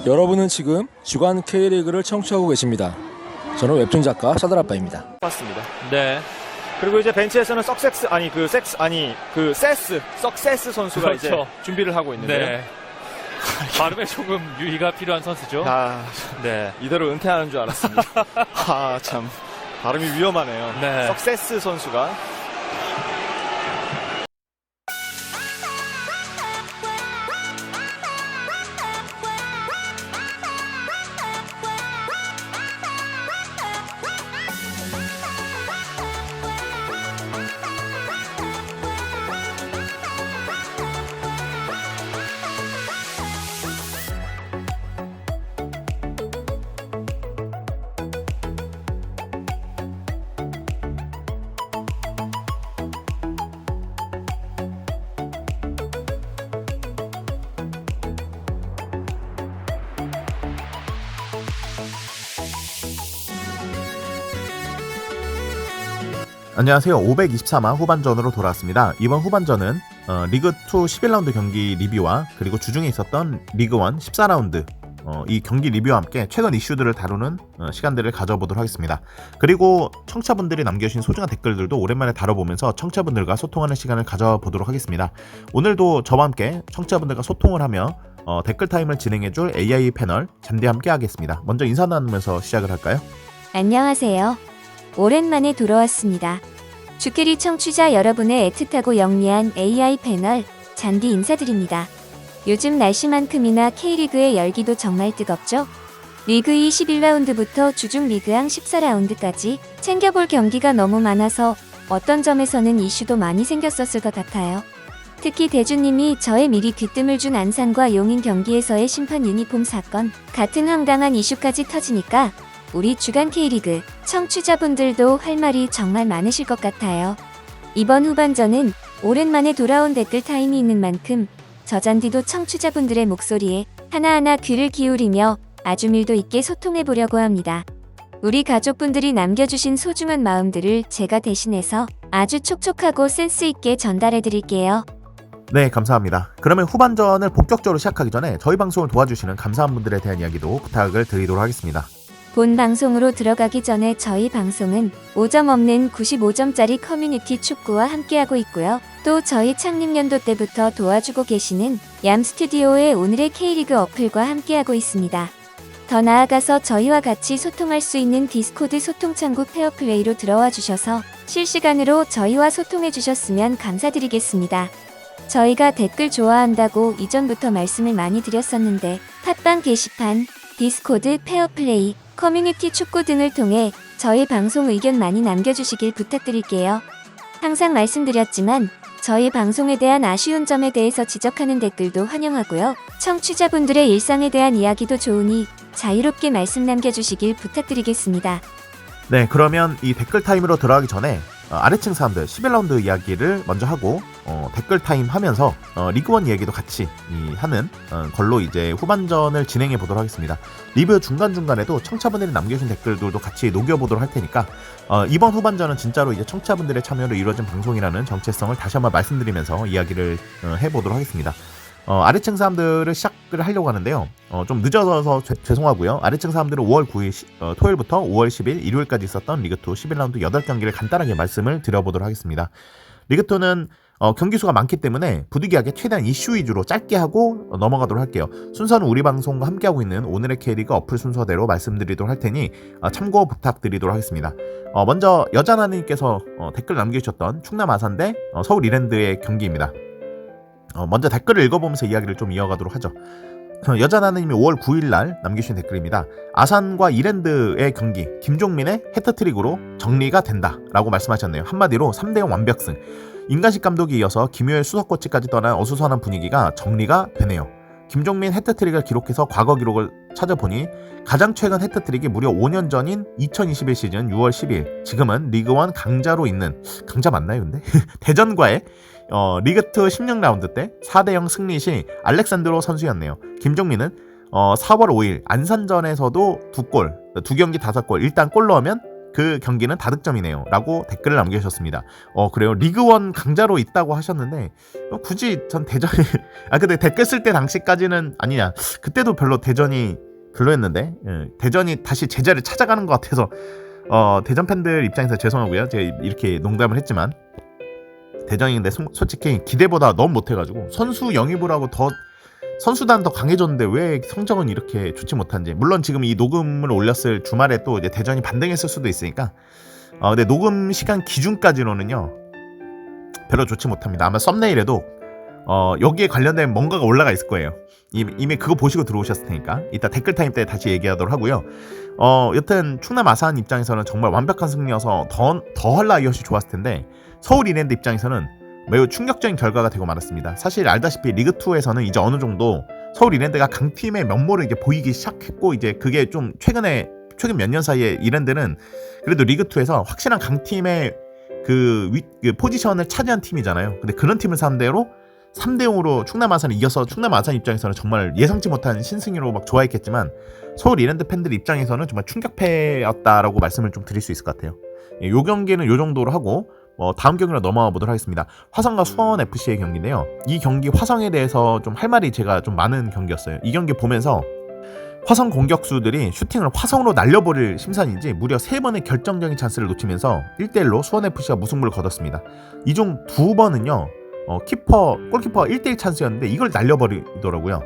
여러분은 지금 주간 K리그를 청취하고 계십니다. 저는 웹툰 작가 샤드라빠입니다. 맞습니다. 네. 그리고 이제 벤치에서는 석세스 선수가 그렇죠. 이제 준비를 하고 있는데요. 네. 발음에 조금 유의가 필요한 선수죠. 아, 네. 이대로 은퇴하는 줄 알았습니다. 아, 참 발음이 위험하네요. 네. 석세스 선수가 안녕하세요. 523화 후반전으로 돌아왔습니다. 이번 후반전은 리그2 11라운드 경기 리뷰와 그리고 주중에 있었던 리그1 14라운드 이 경기 리뷰와 함께 최근 이슈들을 다루는 시간들을 가져보도록 하겠습니다. 그리고 청취자분들이 남겨주신 소중한 댓글들도 오랜만에 다뤄보면서 청취자분들과 소통하는 시간을 가져보도록 하겠습니다. 오늘도 저와 함께 청취자분들과 소통을 하며 댓글 타임을 진행해줄 AI 패널 잔디 함께 하겠습니다. 먼저 인사 나누면서 시작을 할까요? 안녕하세요. 오랜만에 돌아왔습니다. 주캐리 청취자 여러분의 애틋하고 영리한 AI 패널 잔디 인사드립니다. 요즘 날씨만큼이나 K리그의 열기도 정말 뜨겁죠? 리그 2 11라운드부터 주중 리그왕 14라운드까지 챙겨볼 경기가 너무 많아서 어떤 점에서는 이슈도 많이 생겼었을 것 같아요. 특히 대주님이 저의 미리 귀뜸을 준 안산과 용인 경기에서의 심판 유니폼 사건 같은 황당한 이슈까지 터지니까 우리 주간 K리그 청취자분들도 할 말이 정말 많으실 것 같아요. 이번 후반전은 오랜만에 돌아온 댓글 타임이 있는 만큼 저잔디도 청취자분들의 목소리에 하나하나 귀를 기울이며 아주 밀도 있게 소통해보려고 합니다. 우리 가족분들이 남겨주신 소중한 마음들을 제가 대신해서 아주 촉촉하고 센스 있게 전달해드릴게요. 네, 감사합니다. 그러면 후반전을 본격적으로 시작하기 전에 저희 방송을 도와주시는 감사한 분들에 대한 이야기도 부탁을 드리도록 하겠습니다. 본 방송으로 들어가기 전에 저희 방송은 5점 없는 95점짜리 커뮤니티 축구와 함께하고 있고요. 또 저희 창립연도 때부터 도와주고 계시는 얌스튜디오의 오늘의 K리그 어플과 함께하고 있습니다. 더 나아가서 저희와 같이 소통할 수 있는 디스코드 소통창구 페어플레이로 들어와 주셔서 실시간으로 저희와 소통해 주셨으면 감사드리겠습니다. 저희가 댓글 좋아한다고 이전부터 말씀을 많이 드렸었는데 팟빵 게시판, 디스코드, 페어플레이, 커뮤니티 축구 등을 통해 저희 방송 의견 많이 남겨주시길 부탁드릴게요. 항상 말씀드렸지만 저희 방송에 대한 아쉬운 점에 대해서 지적하는 댓글도 환영하고요. 청취자분들의 일상에 대한 이야기도 좋으니 자유롭게 말씀 남겨주시길 부탁드리겠습니다. 네, 그러면 이 댓글 타임으로 들어가기 전에 아래층 사람들 11라운드 이야기를 먼저 하고 댓글 타임 하면서 리그1 이야기도 같이 하는 걸로 이제 후반전을 진행해 보도록 하겠습니다. 리뷰 중간중간에도 청취자분들이 남겨주신 댓글들도 같이 녹여보도록 할 테니까 이번 후반전은 진짜로 이제 청취자분들의 참여로 이루어진 방송이라는 정체성을 다시 한번 말씀드리면서 이야기를 해보도록 하겠습니다. 아래층 사람들을 시작을 하려고 하는데요. 좀 늦어서 죄송하고요. 아래층 사람들은 5월 9일 토요일부터 5월 10일 일요일까지 있었던 리그2 11라운드 8경기를 간단하게 말씀을 드려보도록 하겠습니다. 리그2는 경기 수가 많기 때문에 부득이하게 최대한 이슈 위주로 짧게 하고 넘어가도록 할게요. 순서는 우리 방송과 함께하고 있는 오늘의 K리그 어플 순서대로 말씀드리도록 할 테니 참고 부탁드리도록 하겠습니다. 먼저 여자나님께서 댓글 남겨주셨던 충남 아산 대 서울 이랜드의 경기입니다. 먼저 댓글을 읽어보면서 이야기를 좀 이어가도록 하죠. 여자나님이 5월 9일날 남겨주신 댓글입니다. 아산과 이랜드의 경기 김종민의 해트트릭으로 정리가 된다 라고 말씀하셨네요. 한마디로 3대0 완벽승. 인간식 감독이 이어서 김효일 수석코치까지 떠난 어수선한 분위기가 정리가 되네요. 김종민 해트트릭을 기록해서 과거 기록을 찾아보니 가장 최근 해트트릭이 무려 5년 전인 2021 시즌 6월 10일 지금은 리그1 강자로 있는 강자 맞나요 근데? 대전과의 리그2 16라운드 때 4대0 승리 시 알렉산드로 선수였네요. 김종민은 4월 5일 안산전에서도 2골, 2경기 5골 일단 골 넣으면 그 경기는 다득점이네요 라고 댓글을 남겨주셨습니다. 그래요? 리그원 강자로 있다고 하셨는데 굳이 전 대전이 근데 댓글 쓸 때 당시까지는 아니냐, 그때도 별로 대전이 별로였는데 대전이 다시 제자를 찾아가는 것 같아서 대전 팬들 입장에서 죄송하고요. 제가 이렇게 농담을 했지만 대전이 근데 솔직히 기대보다 너무 못해가지고 선수 영입을 하고 더 선수단 더 강해졌는데 왜 성적은 이렇게 좋지 못한지. 물론 지금 이 녹음을 올렸을 주말에 또 이제 대전이 반등했을 수도 있으니까 근데 녹음 시간 기준까지로는요 별로 좋지 못합니다. 아마 썸네일에도 여기에 관련된 뭔가가 올라가 있을 거예요. 이미 그거 보시고 들어오셨을 테니까 이따 댓글 타임 때 다시 얘기하도록 하고요. 여튼 충남 아산 입장에서는 정말 완벽한 승리여서 더할 나위 없이 좋았을 텐데 서울 이랜드 입장에서는 매우 충격적인 결과가 되고 말았습니다. 사실 알다시피 리그2에서는 이제 어느 정도 서울 이랜드가 강팀의 면모를 이제 보이기 시작했고, 이제 그게 좀 최근 몇 년 사이에 이랜드는 그래도 리그2에서 확실한 강팀의 그 포지션을 차지한 팀이잖아요. 근데 그런 팀을 상대로 3대0으로 충남 아산을 이겨서 충남 아산 입장에서는 정말 예상치 못한 신승리로 막 좋아했겠지만 서울 이랜드 팬들 입장에서는 정말 충격패였다라고 말씀을 좀 드릴 수 있을 것 같아요. 요 경기는 요 정도로 하고 다음 경기로 넘어가 보도록 하겠습니다. 화성과 수원FC의 경기인데요. 이 경기 화성에 대해서 좀 할 말이 제가 좀 많은 경기였어요. 이 경기 보면서 화성 공격수들이 슈팅을 화성으로 날려버릴 심산인지 무려 3번의 결정적인 찬스를 놓치면서 1대1로 수원FC가 무승부를 거뒀습니다. 이 중 2번은요 골키퍼 1대1 찬스였는데 이걸 날려버리더라고요.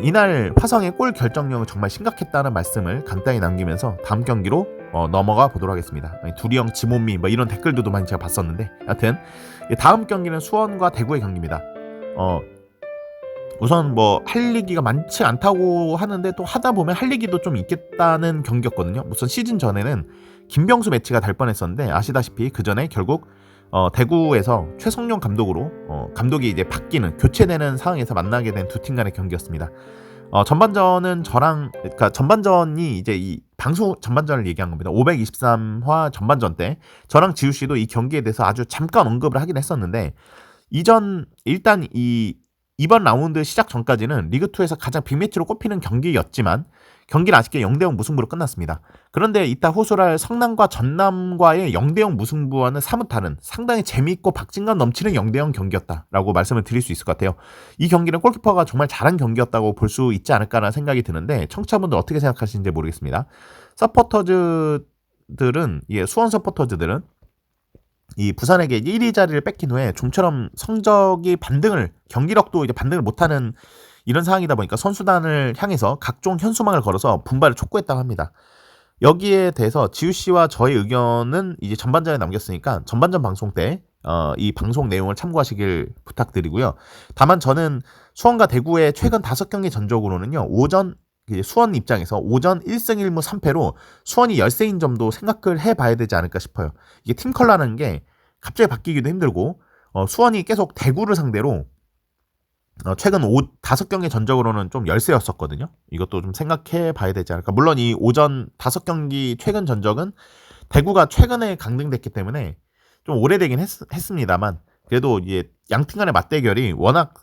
이날 화성의 골 결정력은 정말 심각했다는 말씀을 간단히 남기면서 다음 경기로 넘어가 보도록 하겠습니다. 두리형 지몬미 이런 댓글들도 많이 제가 봤었는데, 여튼 다음 경기는 수원과 대구의 경기입니다. 우선 할 얘기가 많지 않다고 하는데 또 하다 보면 할 얘기도 좀 있겠다는 경기였거든요. 우선 시즌 전에는 김병수 매치가 될 뻔했었는데 아시다시피 그 전에 결국 대구에서 최성룡 감독으로 감독이 이제 바뀌는 교체되는 상황에서 만나게 된 두 팀 간의 경기였습니다. 전반전은 전반전이 이제 이 방송 전반전을 얘기한 겁니다. 523화 전반전 때 저랑 지우 씨도 이 경기에 대해서 아주 잠깐 언급을 하긴 했었는데, 일단 이번 라운드 시작 전까지는 리그2에서 가장 빅매치로 꼽히는 경기였지만 경기는 아쉽게 0대0 무승부로 끝났습니다. 그런데 이따 호소할 성남과 전남과의 0대0 무승부와는 사뭇 다른 상당히 재미있고 박진감 넘치는 0대0 경기였다라고 말씀을 드릴 수 있을 것 같아요. 이 경기는 골키퍼가 정말 잘한 경기였다고 볼 수 있지 않을까라는 생각이 드는데 청취자분들 어떻게 생각하시는지 모르겠습니다. 수원 서포터즈들은 이 부산에게 1위 자리를 뺏긴 후에 좀처럼 성적이 경기력도 이제 반등을 못하는 이런 상황이다 보니까 선수단을 향해서 각종 현수막을 걸어서 분발을 촉구했다고 합니다. 여기에 대해서 지우 씨와 저의 의견은 이제 전반전에 남겼으니까 전반전 방송 때 이 방송 내용을 참고하시길 부탁드리고요. 다만 저는 수원과 대구의 최근 5경기 전적으로는요, 수원 입장에서 오전 1승 1무 3패로 수원이 열세인 점도 생각을 해봐야 되지 않을까 싶어요. 이게 팀 컬러라는 게 갑자기 바뀌기도 힘들고 수원이 계속 대구를 상대로 최근 5경기 전적으로는 좀 열세였었거든요. 이것도 좀 생각해 봐야 되지 않을까. 물론 이 오전 5경기 최근 전적은 대구가 최근에 강등됐기 때문에 좀 오래되긴 했습니다만 그래도 이제 양팀 간의 맞대결이 워낙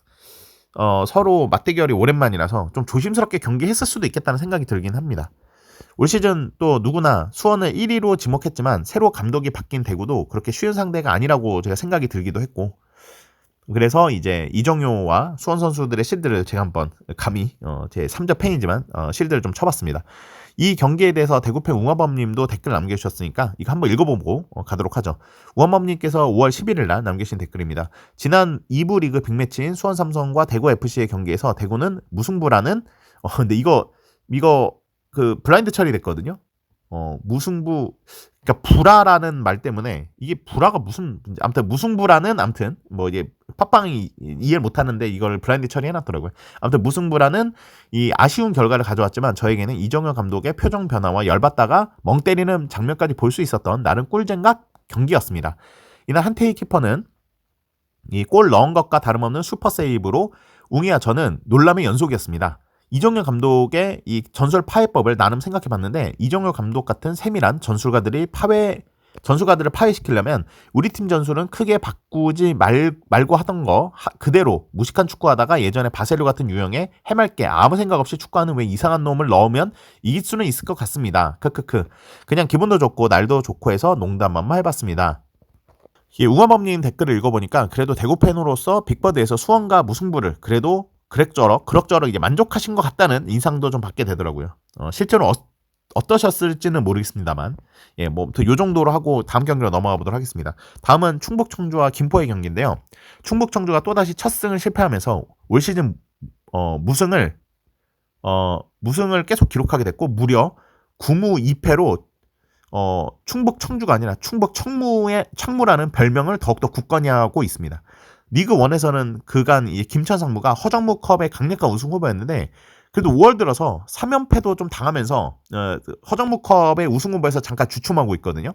서로 맞대결이 오랜만이라서 좀 조심스럽게 경기했을 수도 있겠다는 생각이 들긴 합니다. 올 시즌 또 누구나 수원을 1위로 지목했지만 새로 감독이 바뀐 대구도 그렇게 쉬운 상대가 아니라고 제가 생각이 들기도 했고, 그래서 이제 이정효와 수원 선수들의 실드를 제가 한번 감히 제 3자 팬이지만 실드를 좀 쳐봤습니다. 이 경기에 대해서 대구팬 웅화범님도 댓글 남겨주셨으니까 이거 한번 읽어보고 가도록 하죠. 웅화범님께서 5월 11일 날 남기신 댓글입니다. 지난 2부 리그 빅매치인 수원 삼성과 대구 FC의 경기에서 대구는 무승부라는 근데 이거 그 블라인드 처리됐거든요. 무승부, 그러니까 불화라는 말 때문에 이게 불화가 아무튼 무승부라는 이게 팟빵이 이해를 못하는데 이걸 블라인드 처리해놨더라고요. 아무튼 무승부라는 이 아쉬운 결과를 가져왔지만 저에게는 이정효 감독의 표정 변화와 열받다가 멍 때리는 장면까지 볼 수 있었던 나름 꿀잼각 경기였습니다. 이날 한태희 키퍼는 이 골 넣은 것과 다름없는 슈퍼 세이브로 웅이와 저는 놀람의 연속이었습니다. 이정효 감독의 이 전술 파해법을 나름 생각해봤는데 이정효 감독 같은 세밀한 전술가들이 전술가들을 파괴시키려면 우리 팀 전술은 크게 바꾸지 말고 하던 거 그대로 무식한 축구하다가 예전에 바셀류 같은 유형의 해맑게 아무 생각 없이 축구하는 왜 이상한 놈을 넣으면 이길 수는 있을 것 같습니다. 크크크. 그냥 기분도 좋고 날도 좋고 해서 농담만 해봤습니다. 웅화범님 댓글을 읽어보니까 그래도 대구 팬으로서 빅버드에서 수원과 무승부를 그래도 그럭저럭 이제 만족하신 것 같다는 인상도 좀 받게 되더라고요. 실제로 어떠셨을지는 모르겠습니다만, 예, 뭐, 요 정도로 하고 다음 경기로 넘어가 보도록 하겠습니다. 다음은 충북 청주와 김포의 경기인데요. 충북 청주가 또다시 첫 승을 실패하면서 올 시즌, 무승을 계속 기록하게 됐고, 무려 9무 2패로, 충북 청주가 아니라 충북 청무라는 별명을 더욱더 굳건히 하고 있습니다. 리그 1에서는 그간 이 김천상무가 허정무컵의 강력한 우승 후보였는데, 그래도 5월 들어서 3연패도 좀 당하면서 허정무컵의 우승 후보에서 잠깐 주춤하고 있거든요.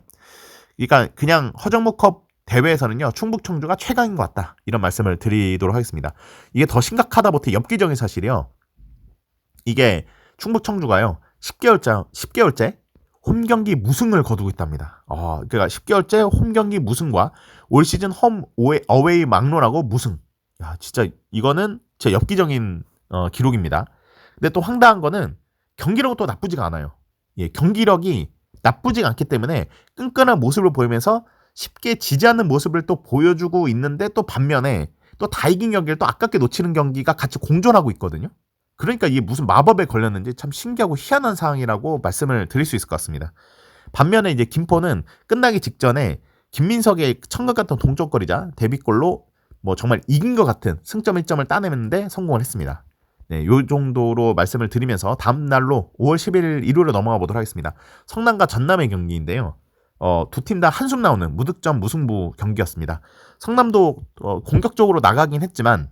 그러니까 그냥 허정무컵 대회에서는요, 충북 청주가 최강인 것 같다, 이런 말씀을 드리도록 하겠습니다. 이게 더 심각하다 못해 엽기적인 사실이요. 이게 충북 청주가요 10개월째 홈 경기 무승을 거두고 있답니다. 그러니까 10개월째 홈 경기 무승과 올 시즌 홈 어웨이 막론하고 무승. 야, 진짜 이거는 진짜 엽기적인 기록입니다. 근데 또 황당한 거는 경기력은 또 나쁘지가 않아요. 예, 경기력이 나쁘지가 않기 때문에 끈끈한 모습을 보이면서 쉽게 지지 않는 모습을 또 보여주고 있는데, 또 반면에 또 다 이긴 경기를 또 아깝게 놓치는 경기가 같이 공존하고 있거든요. 그러니까 이게 무슨 마법에 걸렸는지 참 신기하고 희한한 상황이라고 말씀을 드릴 수 있을 것 같습니다. 반면에 이제 김포는 끝나기 직전에 김민석의 청각 같은 동점골이자 데뷔골로 뭐 정말 이긴 것 같은 승점 1점을 따내는데 성공을 했습니다. 네, 요 정도로 말씀을 드리면서 다음 날로 5월 11일 일요일로 넘어가 보도록 하겠습니다. 성남과 전남의 경기인데요. 두 팀 다 한숨 나오는 무득점 무승부 경기였습니다. 성남도 공격적으로 나가긴 했지만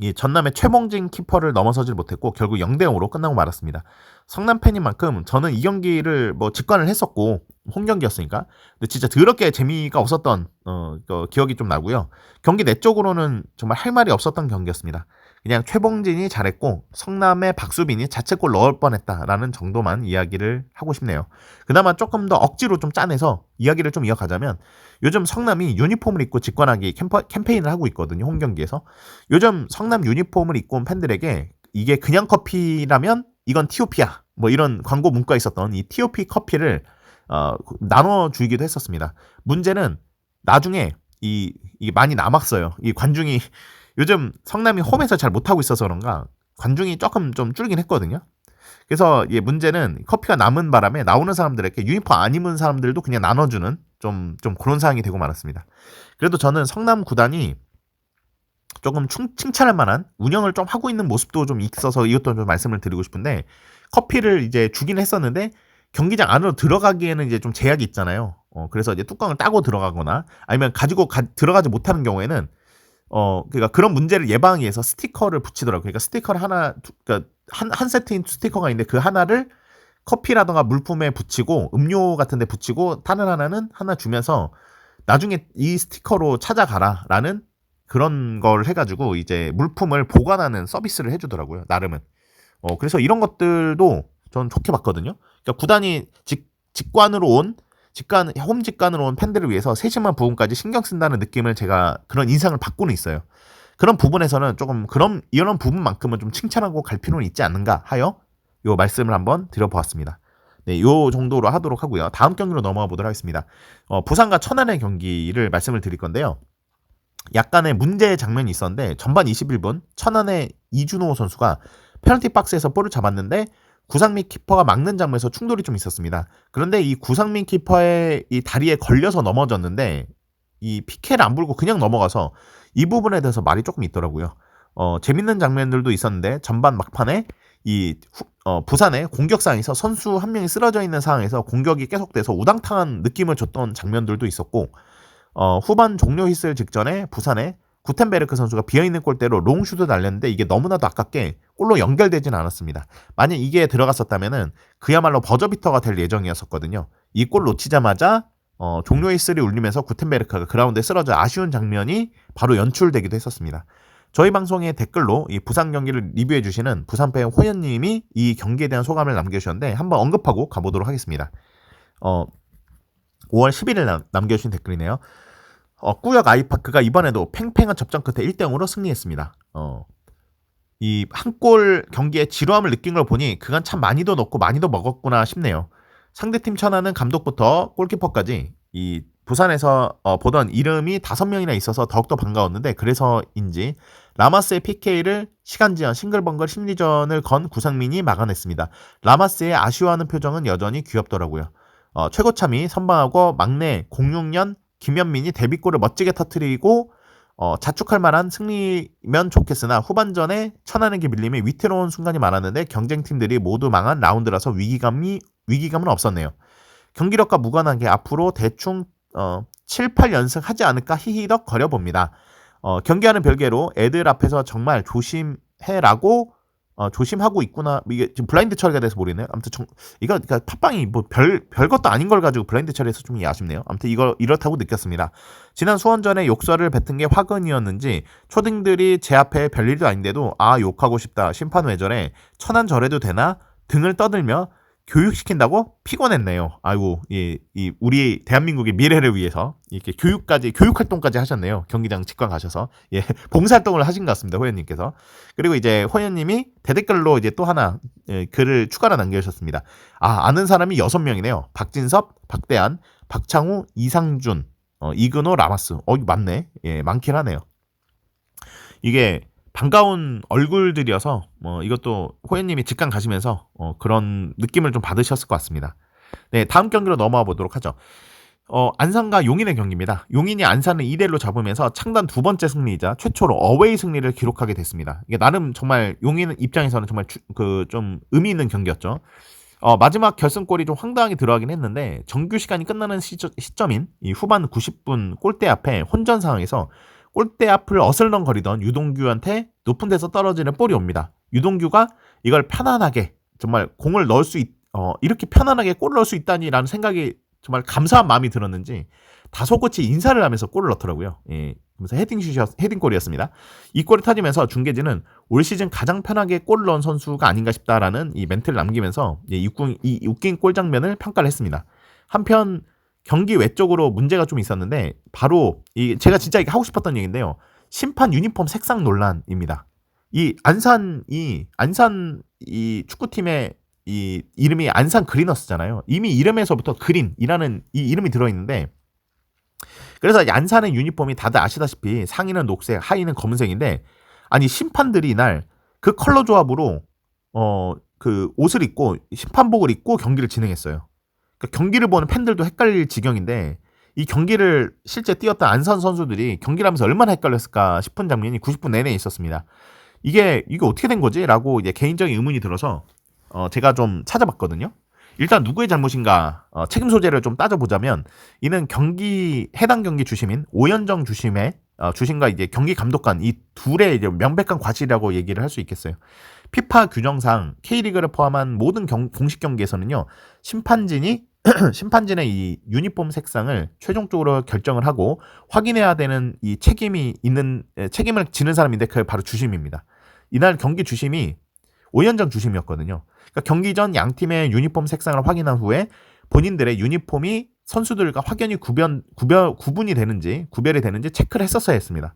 이 전남의 최봉진 키퍼를 넘어서질 못했고 결국 0대0으로 끝나고 말았습니다. 성남 팬인 만큼 저는 이 경기를 뭐 직관을 했었고 홈 경기였으니까 근데 진짜 더럽게 재미가 없었던 기억이 좀 나고요. 경기 내적으로는 정말 할 말이 없었던 경기였습니다. 그냥 최봉진이 잘했고 성남의 박수빈이 자책골 넣을 뻔했다라는 정도만 이야기를 하고 싶네요. 그나마 조금 더 억지로 좀 짜내서 이야기를 좀 이어가자면 요즘 성남이 유니폼을 입고 직관하기 캠페인을 하고 있거든요. 홈 경기에서. 요즘 성남 유니폼을 입고 온 팬들에게 이게 그냥 커피라면 이건 티오피야 뭐 이런 광고 문구가 있었던 이 티오피 커피를 나눠주기도 했었습니다. 문제는 나중에 이게 많이 남았어요. 이 관중이 요즘 성남이 홈에서 잘 못하고 있어서 그런가 관중이 조금 좀 줄긴 했거든요. 그래서 문제는 커피가 남은 바람에 나오는 사람들에게 유니폼 안 입은 사람들도 그냥 나눠주는 좀 그런 상황이 되고 말았습니다. 그래도 저는 성남 구단이 조금 칭찬할 만한 운영을 좀 하고 있는 모습도 좀 있어서 이것도 좀 말씀을 드리고 싶은데 커피를 이제 주긴 했었는데 경기장 안으로 들어가기에는 이제 좀 제약이 있잖아요. 그래서 이제 뚜껑을 따고 들어가거나 아니면 들어가지 못하는 경우에는 그러니까 그런 문제를 예방하기 위해서 스티커를 붙이더라고요. 그러니까 스티커를 그러니까 한 세트인 스티커가 있는데 그 하나를 커피라던가 물품에 붙이고 음료 같은 데 붙이고 다른 하나는 하나 주면서 나중에 이 스티커로 찾아가라라는 그런 걸 해가지고 이제 물품을 보관하는 서비스를 해주더라고요. 나름은. 그래서 이런 것들도 전 좋게 봤거든요. 그러니까 구단이 홈 직관으로 온 팬들을 위해서 세심한 부분까지 신경 쓴다는 느낌을 제가 그런 인상을 받고는 있어요. 그런 부분에서는 조금 이런 부분만큼은 좀 칭찬하고 갈 필요는 있지 않는가 하여 요 말씀을 한번 드려보았습니다. 네, 요 정도로 하도록 하고요. 다음 경기로 넘어가 보도록 하겠습니다. 부산과 천안의 경기를 말씀을 드릴 건데요. 약간의 문제의 장면이 있었는데 전반 21분 천안의 이준호 선수가 페널티 박스에서 볼을 잡았는데 구상민 키퍼가 막는 장면에서 충돌이 좀 있었습니다. 그런데 이 구상민 키퍼의 이 다리에 걸려서 넘어졌는데 이 PK를 안 불고 그냥 넘어가서 이 부분에 대해서 말이 조금 있더라고요. 재밌는 장면들도 있었는데 전반 막판에 부산의 공격상에서 선수 한 명이 쓰러져 있는 상황에서 공격이 계속돼서 우당탕한 느낌을 줬던 장면들도 있었고 후반 종료 휘슬 직전에 부산의 구텐베르크 선수가 비어있는 골대로 롱슛을 날렸는데 이게 너무나도 아깝게 골로 연결되진 않았습니다. 만약 이게 들어갔었다면은 그야말로 버저비터가 될 예정이었었거든요. 이 골 놓치자마자 종료 휘슬이 울리면서 구텐베르크가 그라운드에 쓰러져 아쉬운 장면이 바로 연출되기도 했었습니다. 저희 방송의 댓글로 이 부산 경기를 리뷰해주시는 부산팬 호연님이 이 경기에 대한 소감을 남겨주셨는데 한번 언급하고 가보도록 하겠습니다. 5월 11일 남겨주신 댓글이네요. 꾸역 아이파크가 이번에도 팽팽한 접전 끝에 1대0으로 승리했습니다. 이 한 골 경기에 지루함을 느낀 걸 보니 그간 참 많이도 넣고 많이도 먹었구나 싶네요. 상대팀 천하는 감독부터 골키퍼까지 이 부산에서 보던 이름이 5명이나 있어서 더욱더 반가웠는데 그래서인지 라마스의 PK를 시간제한 싱글벙글 심리전을 건 구상민이 막아냈습니다. 라마스의 아쉬워하는 표정은 여전히 귀엽더라고요. 최고참이 선방하고 막내 06년 김현민이 데뷔골을 멋지게 터뜨리고 자축할 만한 승리면 좋겠으나 후반전에 천안에게 밀림에 위태로운 순간이 많았는데 경쟁팀들이 모두 망한 라운드라서 위기감은 없었네요. 경기력과 무관하게 앞으로 대충 7, 8연승 하지 않을까 히히덕 거려봅니다. 경기하는 별개로 애들 앞에서 정말 조심해라고 조심하고 있구나. 이게 지금 블라인드 처리가 돼서 모르겠네요. 아무튼 이거 그러니까 팟빵이 뭐 별것도 아닌 걸 가지고 블라인드 처리해서 좀 아쉽네요. 아무튼 이거 이렇다고 느꼈습니다. 지난 수원전에 욕설을 뱉은 게 화근이었는지 초딩들이 제 앞에 별일도 아닌데도 욕하고 싶다. 심판 왜 저래? 천안 저래도 되나? 등을 떠들며 교육시킨다고 피곤했네요. 아이고, 우리 대한민국의 미래를 위해서 이렇게 교육활동까지 하셨네요. 경기장 직관 가셔서. 봉사활동을 하신 것 같습니다. 호연님께서. 그리고 이제 호연님이 대댓글로 이제 또 하나 글을 추가로 남겨주셨습니다. 아는 사람이 6명이네요. 박진섭, 박대한, 박창우, 이상준, 이근호, 라마스. 이거 맞네. 많긴 하네요. 이게 반가운 얼굴들이어서 이것도 호연님이 직관 가시면서 그런 느낌을 좀 받으셨을 것 같습니다. 네, 다음 경기로 넘어가 보도록 하죠. 안산과 용인의 경기입니다. 용인이 안산을 2대1로 잡으면서 창단 2번째 승리이자 최초로 어웨이 승리를 기록하게 됐습니다. 이게 나름 정말 용인 입장에서는 정말 좀 의미 있는 경기였죠. 마지막 결승골이 좀 황당하게 들어가긴 했는데 정규 시간이 끝나는 시점인 이 후반 90분 골대 앞에 혼전 상황에서 골대 앞을 어슬렁거리던 유동규한테 높은 데서 떨어지는 볼이 옵니다. 유동규가 이걸 편안하게 정말 공을 넣을 수 이렇게 편안하게 골을 넣을 수 있다니라는 생각이 정말 감사한 마음이 들었는지 다소곳이 인사를 하면서 골을 넣더라고요. 그래서 헤딩골이었습니다. 이 골을 터지면서 중계진은 올 시즌 가장 편하게 골을 넣은 선수가 아닌가 싶다라는 이 멘트를 남기면서 이 웃긴 골 장면을 평가를 했습니다. 한편 경기 외적으로 문제가 좀 있었는데 바로 제가 진짜 이게 하고 싶었던 얘기인데요. 심판 유니폼 색상 논란입니다. 이 안산 이 축구팀의 이 이름이 안산 그리너스잖아요. 이미 이름에서부터 그린이라는 이 이름이 들어있는데 그래서 안산의 유니폼이 다들 아시다시피 상의는 녹색, 하의는 검은색인데 아니 심판들이 이날 그 컬러 조합으로 그 옷을 입고 심판복을 입고 경기를 진행했어요. 그러니까 경기를 보는 팬들도 헷갈릴 지경인데 이 경기를 실제 뛰었던 안산 선수들이 경기를 하면서 얼마나 헷갈렸을까 싶은 장면이 90분 내내 있었습니다. 이게 이게 어떻게 된 거지? 라고 이제 개인적인 의문이 들어서 제가 좀 찾아봤거든요. 일단 누구의 잘못인가 책임 소재를 좀 따져보자면 이는 해당 경기 주심인 오연정 주심과 이제 경기 감독관 이 둘의 이제 명백한 과실이라고 얘기를 할 수 있겠어요. 피파 규정상 K리그를 포함한 모든 공식 경기에서는요 심판진의 이 유니폼 색상을 최종적으로 결정을 하고 확인해야 되는 이 책임을 지는 사람인데 그게 바로 주심입니다. 이날 경기 주심이 오연정 주심이었거든요. 그러니까 경기 전 양 팀의 유니폼 색상을 확인한 후에 본인들의 유니폼이 선수들과 확연히 구별이 되는지 체크를 했었어야 했습니다.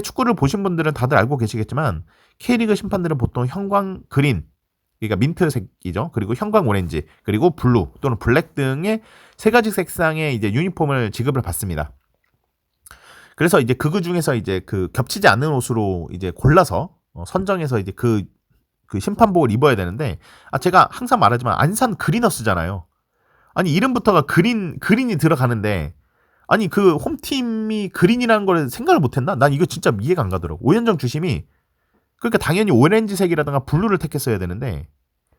축구를 보신 분들은 다들 알고 계시겠지만 K리그 심판들은 보통 형광 그린, 그러니까 민트색이죠. 그리고 형광 오렌지, 그리고 블루 또는 블랙 등의 3가지 색상의 이제 유니폼을 지급을 받습니다. 그래서 이제 그 중에서 이제 그 겹치지 않는 옷으로 이제 골라서 선정해서 이제 그 심판복을 입어야 되는데 제가 항상 말하지만 안산 그리너스잖아요. 아니 이름부터가 그린이 들어가는데 아니 그 홈팀이 그린이라는 걸 생각을 못했나? 난 이거 진짜 이해가 안 가더라고. 오현정 주심이 그러니까 당연히 오렌지색이라든가 블루를 택했어야 되는데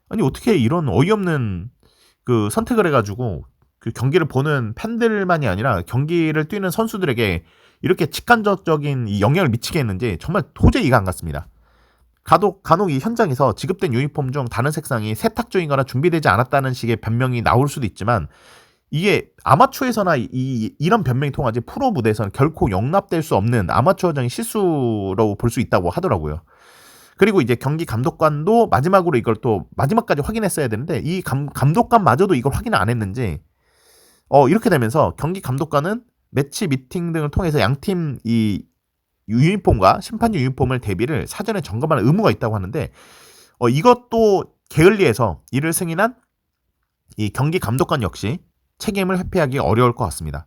아니 어떻게 이런 어이없는 그 선택을 해가지고 그 경기를 보는 팬들만이 아니라 경기를 뛰는 선수들에게 이렇게 직간접적인 이 영향을 미치게 했는지 정말 도저히 이해가 안 갔습니다. 간혹 이 현장에서 지급된 유니폼 중 다른 색상이 세탁 중이거나 준비되지 않았다는 식의 변명이 나올 수도 있지만 이게 아마추어에서나 이런 변명이 통하지 프로 무대에서는 결코 용납될 수 없는 아마추어적인 실수로 볼 수 있다고 하더라고요. 그리고 이제 경기 감독관도 마지막으로 이걸 또 마지막까지 확인했어야 되는데 이 감독관마저도 이걸 확인을 안 했는지 이렇게 되면서 경기 감독관은 매치 미팅 등을 통해서 양팀 이 유니폼과 심판유 유니폼을 대비를 사전에 점검하는 의무가 있다고 하는데 이것도 게을리해서 이를 승인한 이 경기 감독관 역시 책임을 회피하기 어려울 것 같습니다.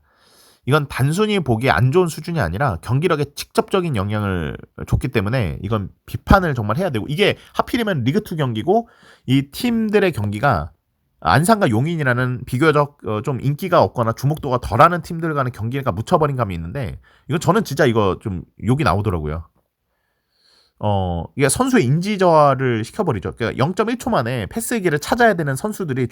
이건 단순히 보기에 안 좋은 수준이 아니라 경기력에 직접적인 영향을 줬기 때문에 이건 비판을 정말 해야 되고, 이게 하필이면 리그2 경기고 이 팀들의 경기가 안산과 용인이라는 비교적 좀 인기가 없거나 주목도가 덜하는 팀들 간의 경기가 묻혀버린 감이 있는데, 이건 저는 진짜 이거 좀 욕이 나오더라고요. 이게 선수의 인지 저하를 시켜버리죠. 그러니까 0.1초 만에 패스기를 찾아야 되는 선수들이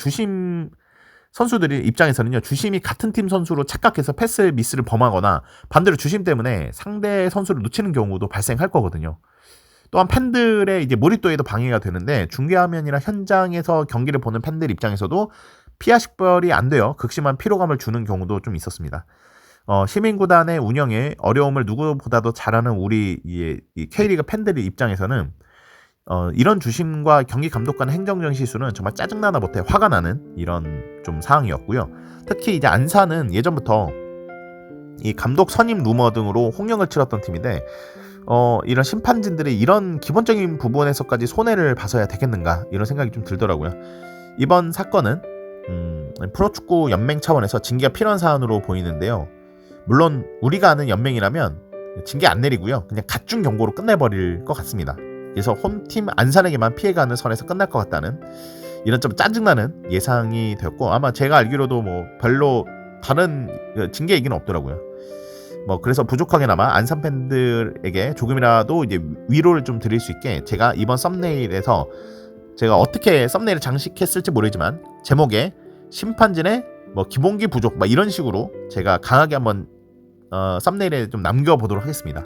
입장에서는요, 주심이 같은 팀 선수로 착각해서 패스 미스를 범하거나 반대로 주심 때문에 상대 선수를 놓치는 경우도 발생할 거거든요. 또한 팬들의 이제 몰입도에도 방해가 되는데, 중계화면이나 현장에서 경기를 보는 팬들 입장에서도 피하 식별이 안 돼요. 극심한 피로감을 주는 경우도 좀 있었습니다. 시민구단의 운영에 어려움을 누구보다도 잘하는 우리 이 K리그 팬들의 입장에서는 이런 주심과 경기 감독관의 행정적인 실수는 정말 짜증나다 못해 화가 나는 이런 좀 상황이었고요. 특히 이제 안산은 예전부터 이 감독 선임 루머 등으로 홍역을 치렀던 팀인데, 이런 심판진들이 이런 기본적인 부분에서까지 손해를 봐서야 되겠는가, 이런 생각이 좀 들더라고요. 이번 사건은 프로축구 연맹 차원에서 징계가 필요한 사안으로 보이는데요. 물론 우리가 아는 연맹이라면 징계 안 내리고요, 그냥 갖중 경고로 끝내버릴 것 같습니다. 그래서 홈팀 안산에게만 피해가는 선에서 끝날 것 같다는 이런 좀 짜증나는 예상이 되었고, 아마 제가 알기로도 뭐 별로 다른 징계 얘기는 없더라고요. 그래서 부족하게나마 안산 팬들에게 조금이라도 이제 위로를 좀 드릴 수 있게, 제가 이번 썸네일에서 제가 어떻게 썸네일을 장식했을지 모르지만 제목에 심판진의 기본기 부족 이런 식으로 제가 강하게 한번 썸네일에 좀 남겨보도록 하겠습니다.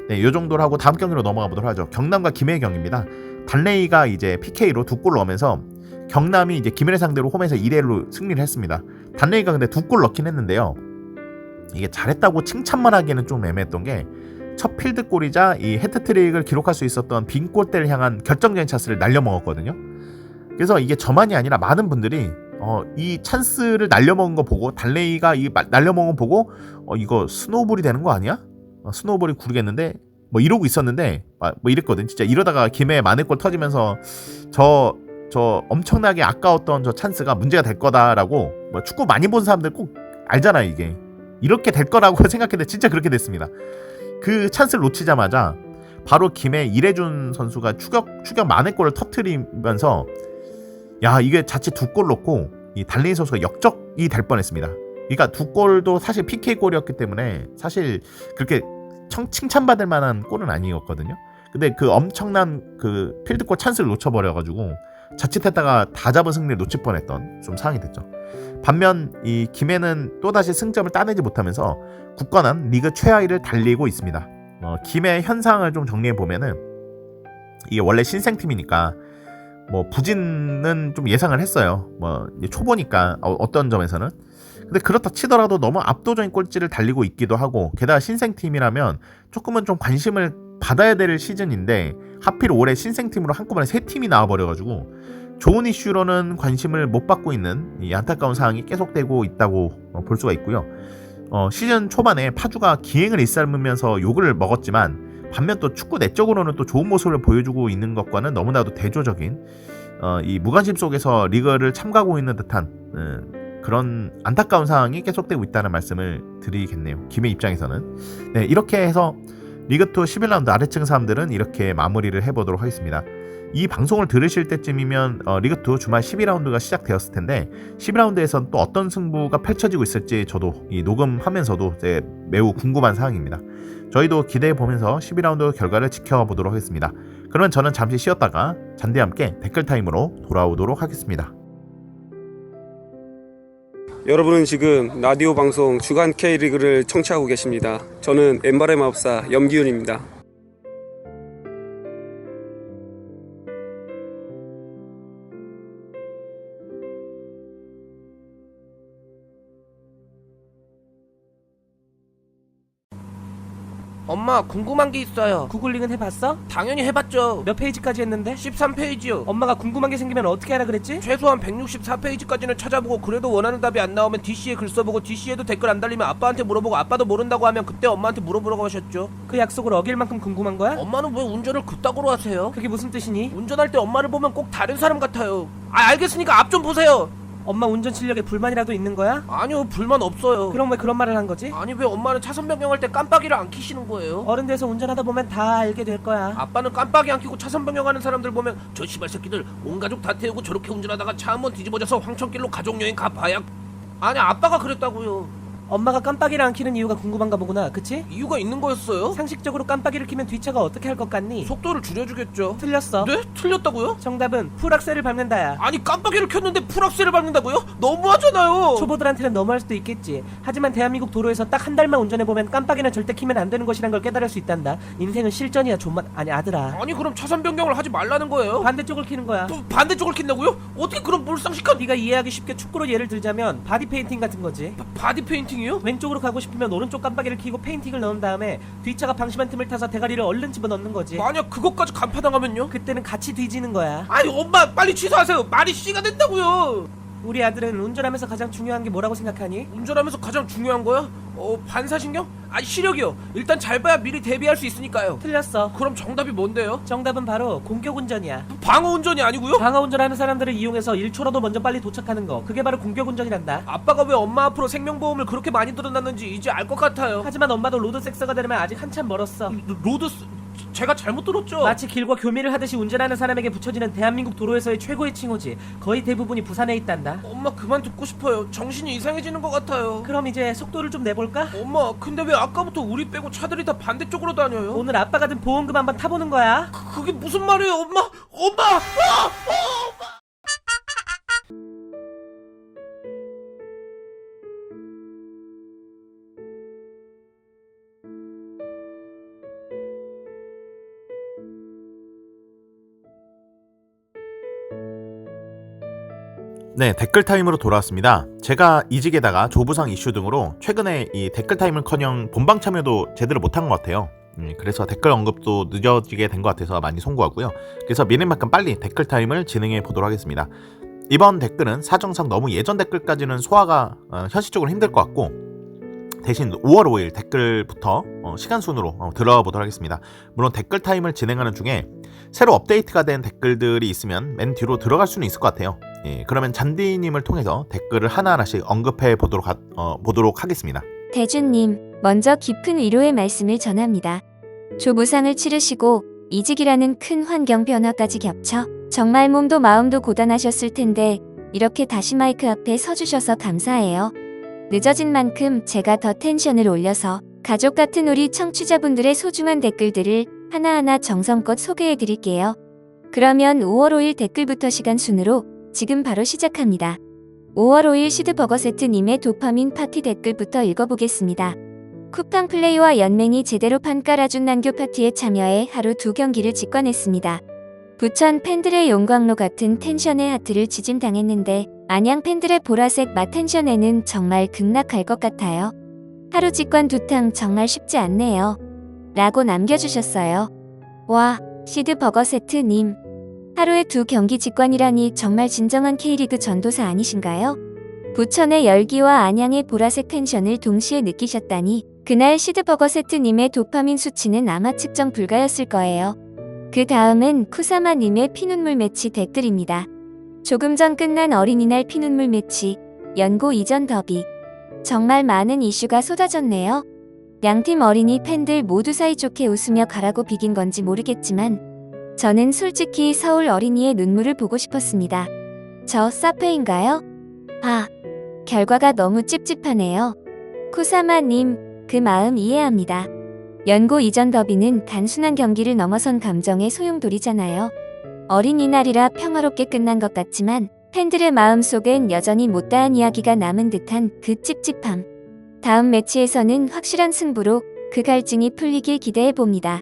네, 요 정도로 하고 다음 경기로 넘어가 보도록 하죠. 경남과 김해의 경기입니다. 달레이가 이제 PK로 2골 넣으면서 경남이 이제 김해를 상대로 홈에서 2대1로 승리를 했습니다. 달레이가 근데 2골 넣긴 했는데요, 이게 잘했다고 칭찬만 하기에는 좀 애매했던 게, 첫 필드골이자 이 헤트트릭을 기록할 수 있었던 빈 골대를 향한 결정적인 찬스를 날려먹었거든요. 그래서 이게 저만이 아니라 많은 분들이 이 찬스를 날려먹은 거 보고, 달레이가 이 날려먹은 거 보고 이거 스노우볼이 되는 거 아니야? 스노우볼이 구르겠는데 이러고 있었는데 이랬거든. 진짜 이러다가 김해 만회골 터지면서 저 엄청나게 아까웠던 저 찬스가 문제가 될 거다라고, 축구 많이 본 사람들 꼭 알잖아요. 이게 이렇게 될 거라고 생각했는데 진짜 그렇게 됐습니다. 그 찬스를 놓치자마자 바로 김해 이래준 선수가 추격 만회골을 터트리면서, 야, 이게 자칫 2골 넣고 이 달레이 선수가 역적이 될 뻔했습니다. 그러니까 2골도 사실 PK골이었기 때문에 사실 그렇게 칭찬받을 만한 골은 아니었거든요. 근데 그 엄청난 그 필드골 찬스를 놓쳐버려가지고 자칫했다가 다 잡은 승리를 놓칠 뻔했던 좀 상황이 됐죠. 반면 이 김해는 또다시 승점을 따내지 못하면서 굳건한 리그 최하위를 달리고 있습니다. 김해 현상을 좀 정리해보면은, 이게 원래 신생팀이니까 부진은 좀 예상을 했어요. 초보니까 어떤 점에서는. 근데 그렇다 치더라도 너무 압도적인 꼴찌를 달리고 있기도 하고, 게다가 신생팀이라면 조금은 좀 관심을 받아야 될 시즌인데 하필 올해 신생팀으로 한꺼번에 3팀이 나와버려가지고 좋은 이슈로는 관심을 못 받고 있는 이 안타까운 상황이 계속되고 있다고 볼 수가 있고요. 시즌 초반에 파주가 기행을 일삼으면서 욕을 먹었지만, 반면 또 축구 내적으로는 또 좋은 모습을 보여주고 있는 것과는 너무나도 대조적인 이 무관심 속에서 리그를 참가하고 있는 듯한 그런 안타까운 상황이 계속되고 있다는 말씀을 드리겠네요. 김해 입장에서는. 네, 이렇게 해서 리그2 11라운드 아래층 사람들은 이렇게 마무리를 해보도록 하겠습니다. 이 방송을 들으실 때쯤이면 리그2 주말 12라운드가 시작되었을 텐데, 12라운드에선 또 어떤 승부가 펼쳐지고 있을지 저도 이 녹음하면서도 이제 매우 궁금한 사항입니다. 저희도 기대해 보면서 12라운드 결과를 지켜보도록 하겠습니다. 그러면 저는 잠시 쉬었다가 잔디와 함께 댓글 타임으로 돌아오도록 하겠습니다. 여러분은 지금 라디오 방송 주간 K리그를 청취하고 계십니다. 저는 엠바레 마법사 염기훈입니다. 엄마 궁금한 게 있어요. 구글링은 해봤어? 당연히 해봤죠. 몇 페이지까지 했는데? 13페이지요. 엄마가 궁금한 게 생기면 어떻게 하라 그랬지? 최소한 164페이지까지는 찾아보고 그래도 원하는 답이 안 나오면 DC에 글 써보고 DC에도 댓글 안 달리면 아빠한테 물어보고 아빠도 모른다고 하면 그때 엄마한테 물어보라고 하셨죠. 그 약속을 어길 만큼 궁금한 거야? 엄마는 왜 운전을 그따구로 하세요? 그게 무슨 뜻이니? 운전할 때 엄마를 보면 꼭 다른 사람 같아요. 알겠으니까 앞 좀 보세요. 엄마 운전 실력에 불만이라도 있는 거야? 아니요, 불만 없어요. 그럼 왜 그런 말을 한 거지? 아니 왜 엄마는 차선 변경할 때 깜빡이를 안 켜시는 거예요? 어른 돼서 운전하다 보면 다 알게 될 거야. 아빠는 깜빡이 안 켜고 차선 변경하는 사람들 보면 저 씨발 새끼들 온 가족 다 태우고 저렇게 운전하다가 차 한번 뒤집어져서 황천길로 가족여행 가봐야. 아니 아빠가 그랬다고요. 엄마가 깜빡이를 안 켜는 이유가 궁금한가 보구나, 그치? 이유가 있는 거였어요? 상식적으로 깜빡이를 켜면 뒷차가 어떻게 할 것 같니? 속도를 줄여주겠죠. 틀렸어. 네? 틀렸다고요? 정답은 풀악셀을 밟는다야. 아니 깜빡이를 켰는데 풀악셀을 밟는다고요? 너무하잖아요. 초보들한테는 너무할 수도 있겠지. 하지만 대한민국 도로에서 딱 한 달만 운전해보면 깜빡이는 절대 켜면 안 되는 것이란 걸 깨달을 수 있단다. 인생은 실전이야, 존맛. 아니 아들아. 아니 그럼 차선 변경을 하지 말라는 거예요? 반대쪽을 켜는 거야. 반대쪽을 킨다고요? 어떻게 그런 몰상식한 네가 이해하기 쉽게 축구로 예를 들자면 바디 페인팅 같은 거지. 바디 페인팅이요? 왼쪽으로 가고 싶으면 오른쪽 깜빡이를 켜고 페인팅을 넣은 다음에 뒷차가 방심한 틈을 타서 대가리를 얼른 집어넣는 거지. 만약 그것까지 간파당하면요? 그때는 같이 뒤지는 거야. 아니 엄마 빨리 취소하세요. 말이 씨가 된다고요. 우리 아들은 운전하면서 가장 중요한 게 뭐라고 생각하니? 운전하면서 가장 중요한 거야? 반사신경? 아니 시력이요. 일단 잘 봐야 미리 대비할 수 있으니까요. 틀렸어. 그럼 정답이 뭔데요? 정답은 바로 공격운전이야. 방어운전이 아니고요? 방어운전하는 사람들을 이용해서 1초라도 먼저 빨리 도착하는 거, 그게 바로 공격운전이란다. 아빠가 왜 엄마 앞으로 생명보험을 그렇게 많이 들어놨는지 이제 알 것 같아요. 하지만 엄마도 로드섹서가 되려면 아직 한참 멀었어. 제가 잘못 들었죠? 마치 길과 교미를 하듯이 운전하는 사람에게 붙여지는 대한민국 도로에서의 최고의 칭호지. 거의 대부분이 부산에 있단다. 엄마 그만 듣고 싶어요. 정신이 이상해지는 것 같아요. 그럼 이제 속도를 좀 내볼까? 엄마 근데 왜 아까부터 우리 빼고 차들이 다 반대쪽으로 다녀요? 오늘 아빠가 든 보험금 한번 타보는 거야. 그게 무슨 말이에요 엄마? 네, 댓글 타임으로 돌아왔습니다. 제가 이직에다가 조부상 이슈 등으로 최근에 이 댓글 타임을커녕 본방 참여도 제대로 못한 것 같아요. 그래서 댓글 언급도 늦어지게 된 것 같아서 많이 송구하고요. 그래서 미리만큼 빨리 댓글 타임을 진행해 보도록 하겠습니다. 이번 댓글은 사정상 너무 예전 댓글까지는 소화가 현실적으로 힘들 것 같고, 대신 5월 5일 댓글부터 시간 순으로 들어가 보도록 하겠습니다. 물론 댓글 타임을 진행하는 중에 새로 업데이트가 된 댓글들이 있으면 맨 뒤로 들어갈 수는 있을 것 같아요. 그러면 잔디님을 통해서 댓글을 하나하나씩 언급해 보도록 하겠습니다. 대주님, 먼저 깊은 위로의 말씀을 전합니다. 조부상을 치르시고 이직이라는 큰 환경 변화까지 겹쳐 정말 몸도 마음도 고단하셨을 텐데 이렇게 다시 마이크 앞에 서주셔서 감사해요. 늦어진 만큼 제가 더 텐션을 올려서 가족 같은 우리 청취자분들의 소중한 댓글들을 하나하나 정성껏 소개해드릴게요. 그러면 5월 5일 댓글부터 시간 순으로 지금 바로 시작합니다. 5월 5일 시드버거세트님의 도파민 파티 댓글부터 읽어보겠습니다. 쿠팡 플레이와 연맹이 제대로 판 깔아준 난교 파티에 참여해 하루 2경기를 직관했습니다. 부천 팬들의 용광로 같은 텐션의 하트를 지짐당했는데 안양 팬들의 보라색 맛텐션에는 정말 극락할 것 같아요. 하루 직관 2탕 정말 쉽지 않네요. 라고 남겨주셨어요. 와, 시드버거세트님. 하루에 2경기 직관이라니 정말 진정한 K리그 전도사 아니신가요? 부천의 열기와 안양의 보라색 텐션을 동시에 느끼셨다니 그날 시드버거세트님의 도파민 수치는 아마 측정 불가였을 거예요. 그 다음은 쿠사마님의 피눈물 매치 댓글입니다. 조금 전 끝난 어린이날 피눈물 매치, 연고 이전 더비. 정말 많은 이슈가 쏟아졌네요. 양팀 어린이 팬들 모두 사이좋게 웃으며 가라고 비긴 건지 모르겠지만 저는 솔직히 서울 어린이의 눈물을 보고 싶었습니다. 저 사페인가요? 아, 결과가 너무 찝찝하네요. 쿠사마님, 그 마음 이해합니다. 연고 이전 더비는 단순한 경기를 넘어선 감정의 소용돌이잖아요. 어린이날이라 평화롭게 끝난 것 같지만 팬들의 마음속엔 여전히 못다한 이야기가 남은 듯한 그 찝찝함. 다음 매치에서는 확실한 승부로 그 갈증이 풀리길 기대해봅니다.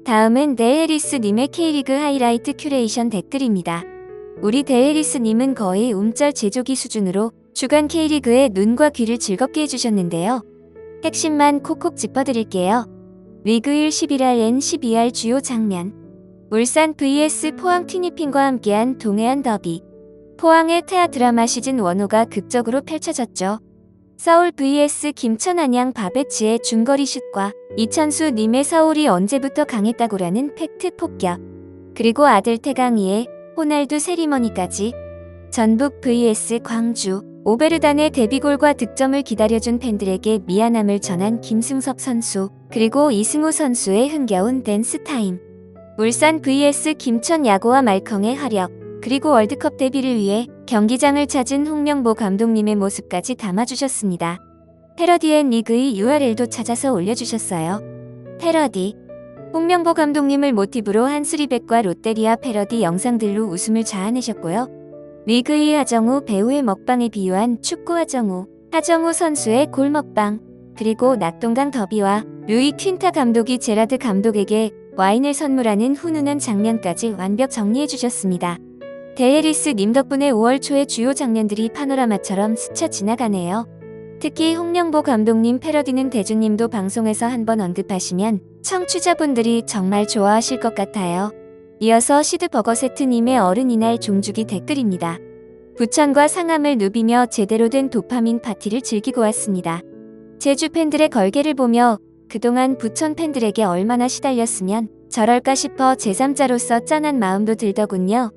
다음은 데에리스님의 K리그 하이라이트 큐레이션 댓글입니다. 우리 데에리스님은 거의 움짤 제조기 수준으로 주간 K리그의 눈과 귀를 즐겁게 해주셨는데요. 핵심만 콕콕 짚어드릴게요. 리그 1 11할 N 12할 주요 장면. 울산 vs 포항 티니핑과 함께한 동해안 더비. 포항의 태아 드라마 시즌 1호가 극적으로 펼쳐졌죠. 서울 vs 김천 안양 바베치의 중거리 슛과 이천수 님의 서울이 언제부터 강했다고라는 팩트 폭격. 그리고 아들 태강이의 호날두 세리머니까지. 전북 vs 광주. 오베르단의 데뷔골과 득점을 기다려준 팬들에게 미안함을 전한 김승섭 선수. 그리고 이승우 선수의 흥겨운 댄스 타임. 울산 vs 김천 야구와 말컹의 활약. 그리고 월드컵 데뷔를 위해 경기장을 찾은 홍명보 감독님의 모습까지 담아주셨습니다. 패러디 앤 리그의 URL도 찾아서 올려주셨어요. 패러디. 홍명보 감독님을 모티브로 한수리백과 롯데리아 패러디 영상들로 웃음을 자아내셨고요. 리그의 하정우 배우의 먹방에 비유한 축구 하정우 선수의 골 먹방, 그리고 낙동강 더비와 루이 퀸타 감독이 제라드 감독에게 와인을 선물하는 훈훈한 장면까지 완벽 정리해주셨습니다. 데헤리스 님 덕분에 5월 초의 주요 장면들이 파노라마처럼 스쳐 지나가네요. 특히 홍명보 감독님 패러디는 대주님도 방송에서 한번 언급하시면 청취자분들이 정말 좋아하실 것 같아요. 이어서 시드버거세트님의 어른이날 종주기 댓글입니다. 부천과 상암을 누비며 제대로 된 도파민 파티를 즐기고 왔습니다. 제주 팬들의 걸개를 보며 그동안 부천 팬들에게 얼마나 시달렸으면 저럴까 싶어 제3자로서 짠한 마음도 들더군요.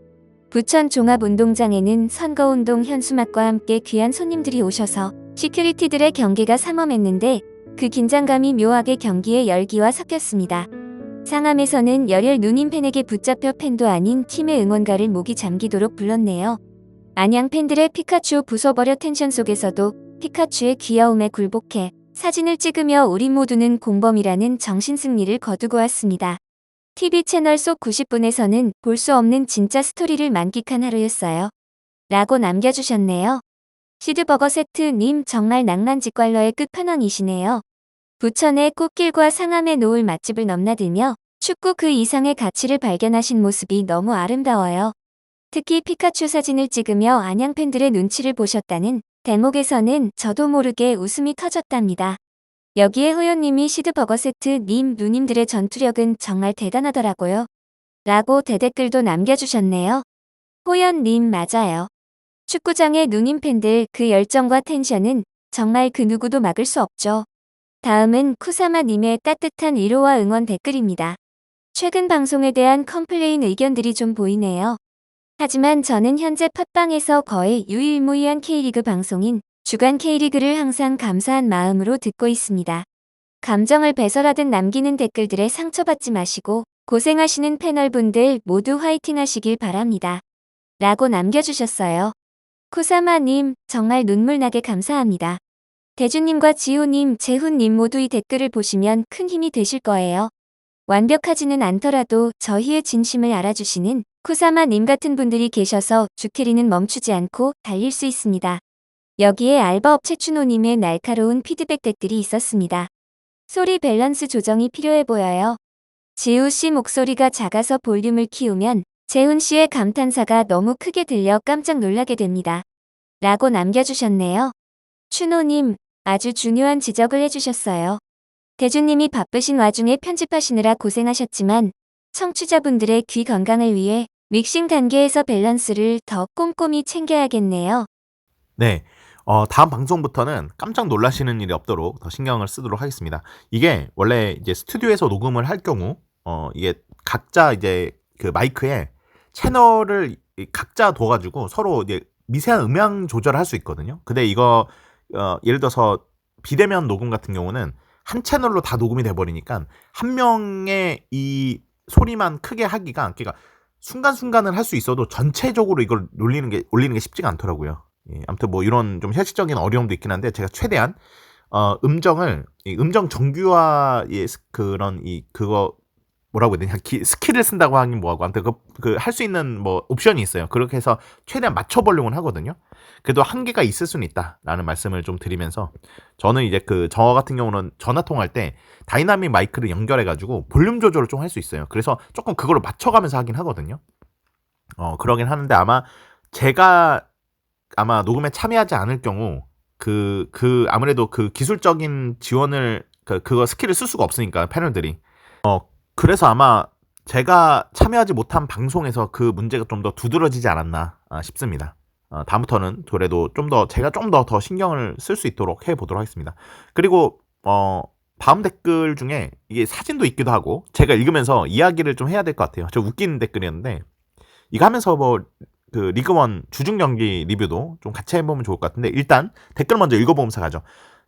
부천 종합운동장에는 선거운동 현수막과 함께 귀한 손님들이 오셔서 시큐리티들의 경계가 삼엄했는데 그 긴장감이 묘하게 경기의 열기와 섞였습니다. 상암에서는 열혈 누님 팬에게 붙잡혀 팬도 아닌 팀의 응원가를 목이 잠기도록 불렀네요. 안양 팬들의 피카츄 부숴버려 텐션 속에서도 피카츄의 귀여움에 굴복해 사진을 찍으며 우리 모두는 공범이라는 정신승리를 거두고 왔습니다. TV 채널 속 90분에서는 볼 수 없는 진짜 스토리를 만끽한 하루였어요. 라고 남겨주셨네요. 시드버거 세트님 정말 낭만 직관러의 끝판왕이시네요. 부천의 꽃길과 상암의 노을 맛집을 넘나들며 축구 그 이상의 가치를 발견하신 모습이 너무 아름다워요. 특히 피카츄 사진을 찍으며 안양 팬들의 눈치를 보셨다는 대목에서는 저도 모르게 웃음이 터졌답니다. 여기에 호연님이 시드버거 세트님 누님들의 전투력은 정말 대단하더라고요. 라고 대댓글도 남겨주셨네요. 호연님 맞아요. 축구장의 누님 팬들 그 열정과 텐션은 정말 그 누구도 막을 수 없죠. 다음은 쿠사마님의 따뜻한 위로와 응원 댓글입니다. 최근 방송에 대한 컴플레인 의견들이 좀 보이네요. 하지만 저는 현재 팟빵에서 거의 유일무이한 K리그 방송인 주간 K리그를 항상 감사한 마음으로 듣고 있습니다. 감정을 배설하듯 남기는 댓글들에 상처받지 마시고 고생하시는 패널분들 모두 화이팅 하시길 바랍니다. 라고 남겨주셨어요. 쿠사마님 정말 눈물나게 감사합니다. 대주님과 지호님, 재훈님 모두 이 댓글을 보시면 큰 힘이 되실 거예요. 완벽하지는 않더라도 저희의 진심을 알아주시는 쿠사마님 같은 분들이 계셔서 주캐리는 멈추지 않고 달릴 수 있습니다. 여기에 알바업체 추노님의 날카로운 피드백 댓글이 있었습니다. 소리 밸런스 조정이 필요해 보여요. 지우씨 목소리가 작아서 볼륨을 키우면 재훈씨의 감탄사가 너무 크게 들려 깜짝 놀라게 됩니다. 라고 남겨주셨네요. 추노님, 아주 중요한 지적을 해주셨어요. 대주님이 바쁘신 와중에 편집하시느라 고생하셨지만 청취자분들의 귀 건강을 위해 믹싱 단계에서 밸런스를 더 꼼꼼히 챙겨야겠네요. 네. 다음 방송부터는 깜짝 놀라시는 일이 없도록 더 신경을 쓰도록 하겠습니다. 이게 원래 이제 스튜디오에서 녹음을 할 경우, 이게 각자 이제 그 마이크에 채널을 각자 둬가지고 서로 이제 미세한 음향 조절을 할 수 있거든요. 근데 이거, 예를 들어서 비대면 녹음 같은 경우는 한 채널로 다 녹음이 돼버리니까 한 명의 이 소리만 크게 하기가, 그러니까 순간순간은 할 수 있어도 전체적으로 이걸 올리는 게 쉽지가 않더라고요. 예, 아무튼 뭐 이런 좀 현실적인 어려움도 있긴 한데 제가 최대한 음정 정규화의 그런 그거 뭐라고 해야 되냐, 스킬을 쓴다고 하긴 뭐하고, 아무튼 그 할 수 있는 뭐 옵션이 있어요. 그렇게 해서 최대한 맞춰보려고는 하거든요. 그래도 한계가 있을 수는 있다라는 말씀을 좀 드리면서, 저는 이제 저 같은 경우는 전화 통화할 때 다이나믹 마이크를 연결해가지고 볼륨 조절을 좀 할 수 있어요. 그래서 조금 그거를 맞춰가면서 하긴 하거든요. 그러긴 하는데 제가 녹음에 참여하지 않을 경우 아무래도 그 기술적인 지원을 그거 스킬을 쓸 수가 없으니까 패널들이. 그래서 아마 제가 참여하지 못한 방송에서 그 문제가 좀 더 두드러지지 않았나 싶습니다. 다음부터는 그래도 제가 좀 더 신경을 쓸 수 있도록 해보도록 하겠습니다. 그리고 다음 댓글 중에 이게 사진도 있기도 하고 제가 읽으면서 이야기를 좀 해야 될 것 같아요. 저 웃긴 댓글이었는데 이거 하면서 그 리그1 주중 경기 리뷰도 좀 같이 해보면 좋을 것 같은데 일단 댓글 먼저 읽어보면서 가죠.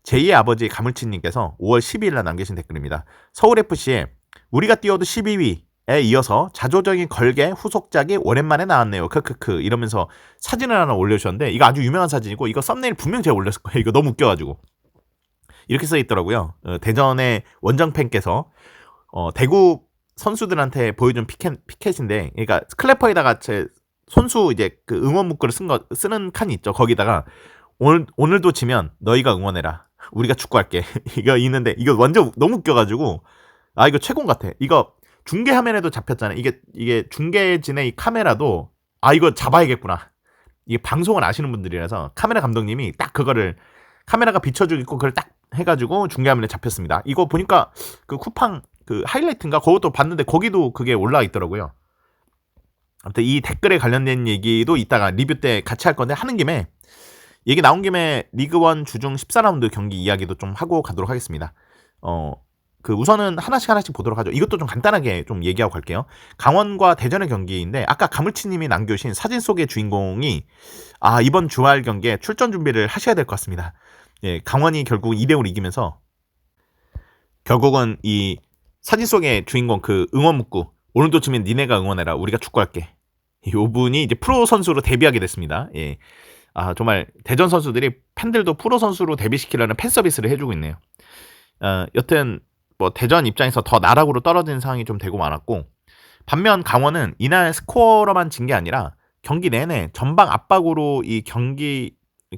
제2의 아버지 가물치님께서 5월 12일날 남기신 댓글입니다. 서울FC에 우리가 뛰어도 12위에 이어서 자조적인 걸개 후속작이 오랜만에 나왔네요. 크크크 이러면서 사진을 하나 올려주셨는데 이거 아주 유명한 사진이고 이거 썸네일 분명 제가 올렸을 거예요. 이거 너무 웃겨가지고 이렇게 써있더라고요. 대전의 원정팬께서 대구 선수들한테 보여준 피켓인데 그러니까 클래퍼에다가 제 손수 이제 그 응원 문구를 쓰는 칸이 있죠. 거기다가 오늘도 지면 너희가 응원해라. 우리가 축구할게. 이거 있는데 이거 완전 너무 웃겨가지고 이거 최고 같아. 이거 중계 화면에도 잡혔잖아요. 이게 중계진의 이 카메라도 이거 잡아야겠구나. 이게 방송을 아시는 분들이라서 카메라 감독님이 딱 그거를 카메라가 비춰주고 있고 그걸 딱 해가지고 중계 화면에 잡혔습니다. 이거 보니까 그 쿠팡 그 하이라이트인가 그것도 봤는데 거기도 그게 올라와 있더라고요. 아무튼 이 댓글에 관련된 얘기도 이따가 리뷰 때 같이 할 건데 하는 김에 얘기 나온 김에 리그1 주중 14라운드 경기 이야기도 좀 하고 가도록 하겠습니다. 우선은 하나씩 보도록 하죠. 이것도 좀 간단하게 좀 얘기하고 갈게요. 강원과 대전의 경기인데 아까 가물치님이 남겨주신 사진 속의 주인공이 이번 주말 경기에 출전 준비를 하셔야 될 것 같습니다. 예, 강원이 결국 2대5로 이기면서 결국은 이 사진 속의 주인공 그 응원 문구 오늘도 치면 니네가 응원해라 우리가 축구할게 요 분이 이제 프로 선수로 데뷔하게 됐습니다. 예. 정말 대전 선수들이 팬들도 프로 선수로 데뷔시키려는 팬 서비스를 해주고 있네요. 여튼 뭐 대전 입장에서 더 나락으로 떨어진 상황이 좀 되고 많았고 반면 강원은 이날 스코어로만 진 게 아니라 경기 내내 전방 압박으로 이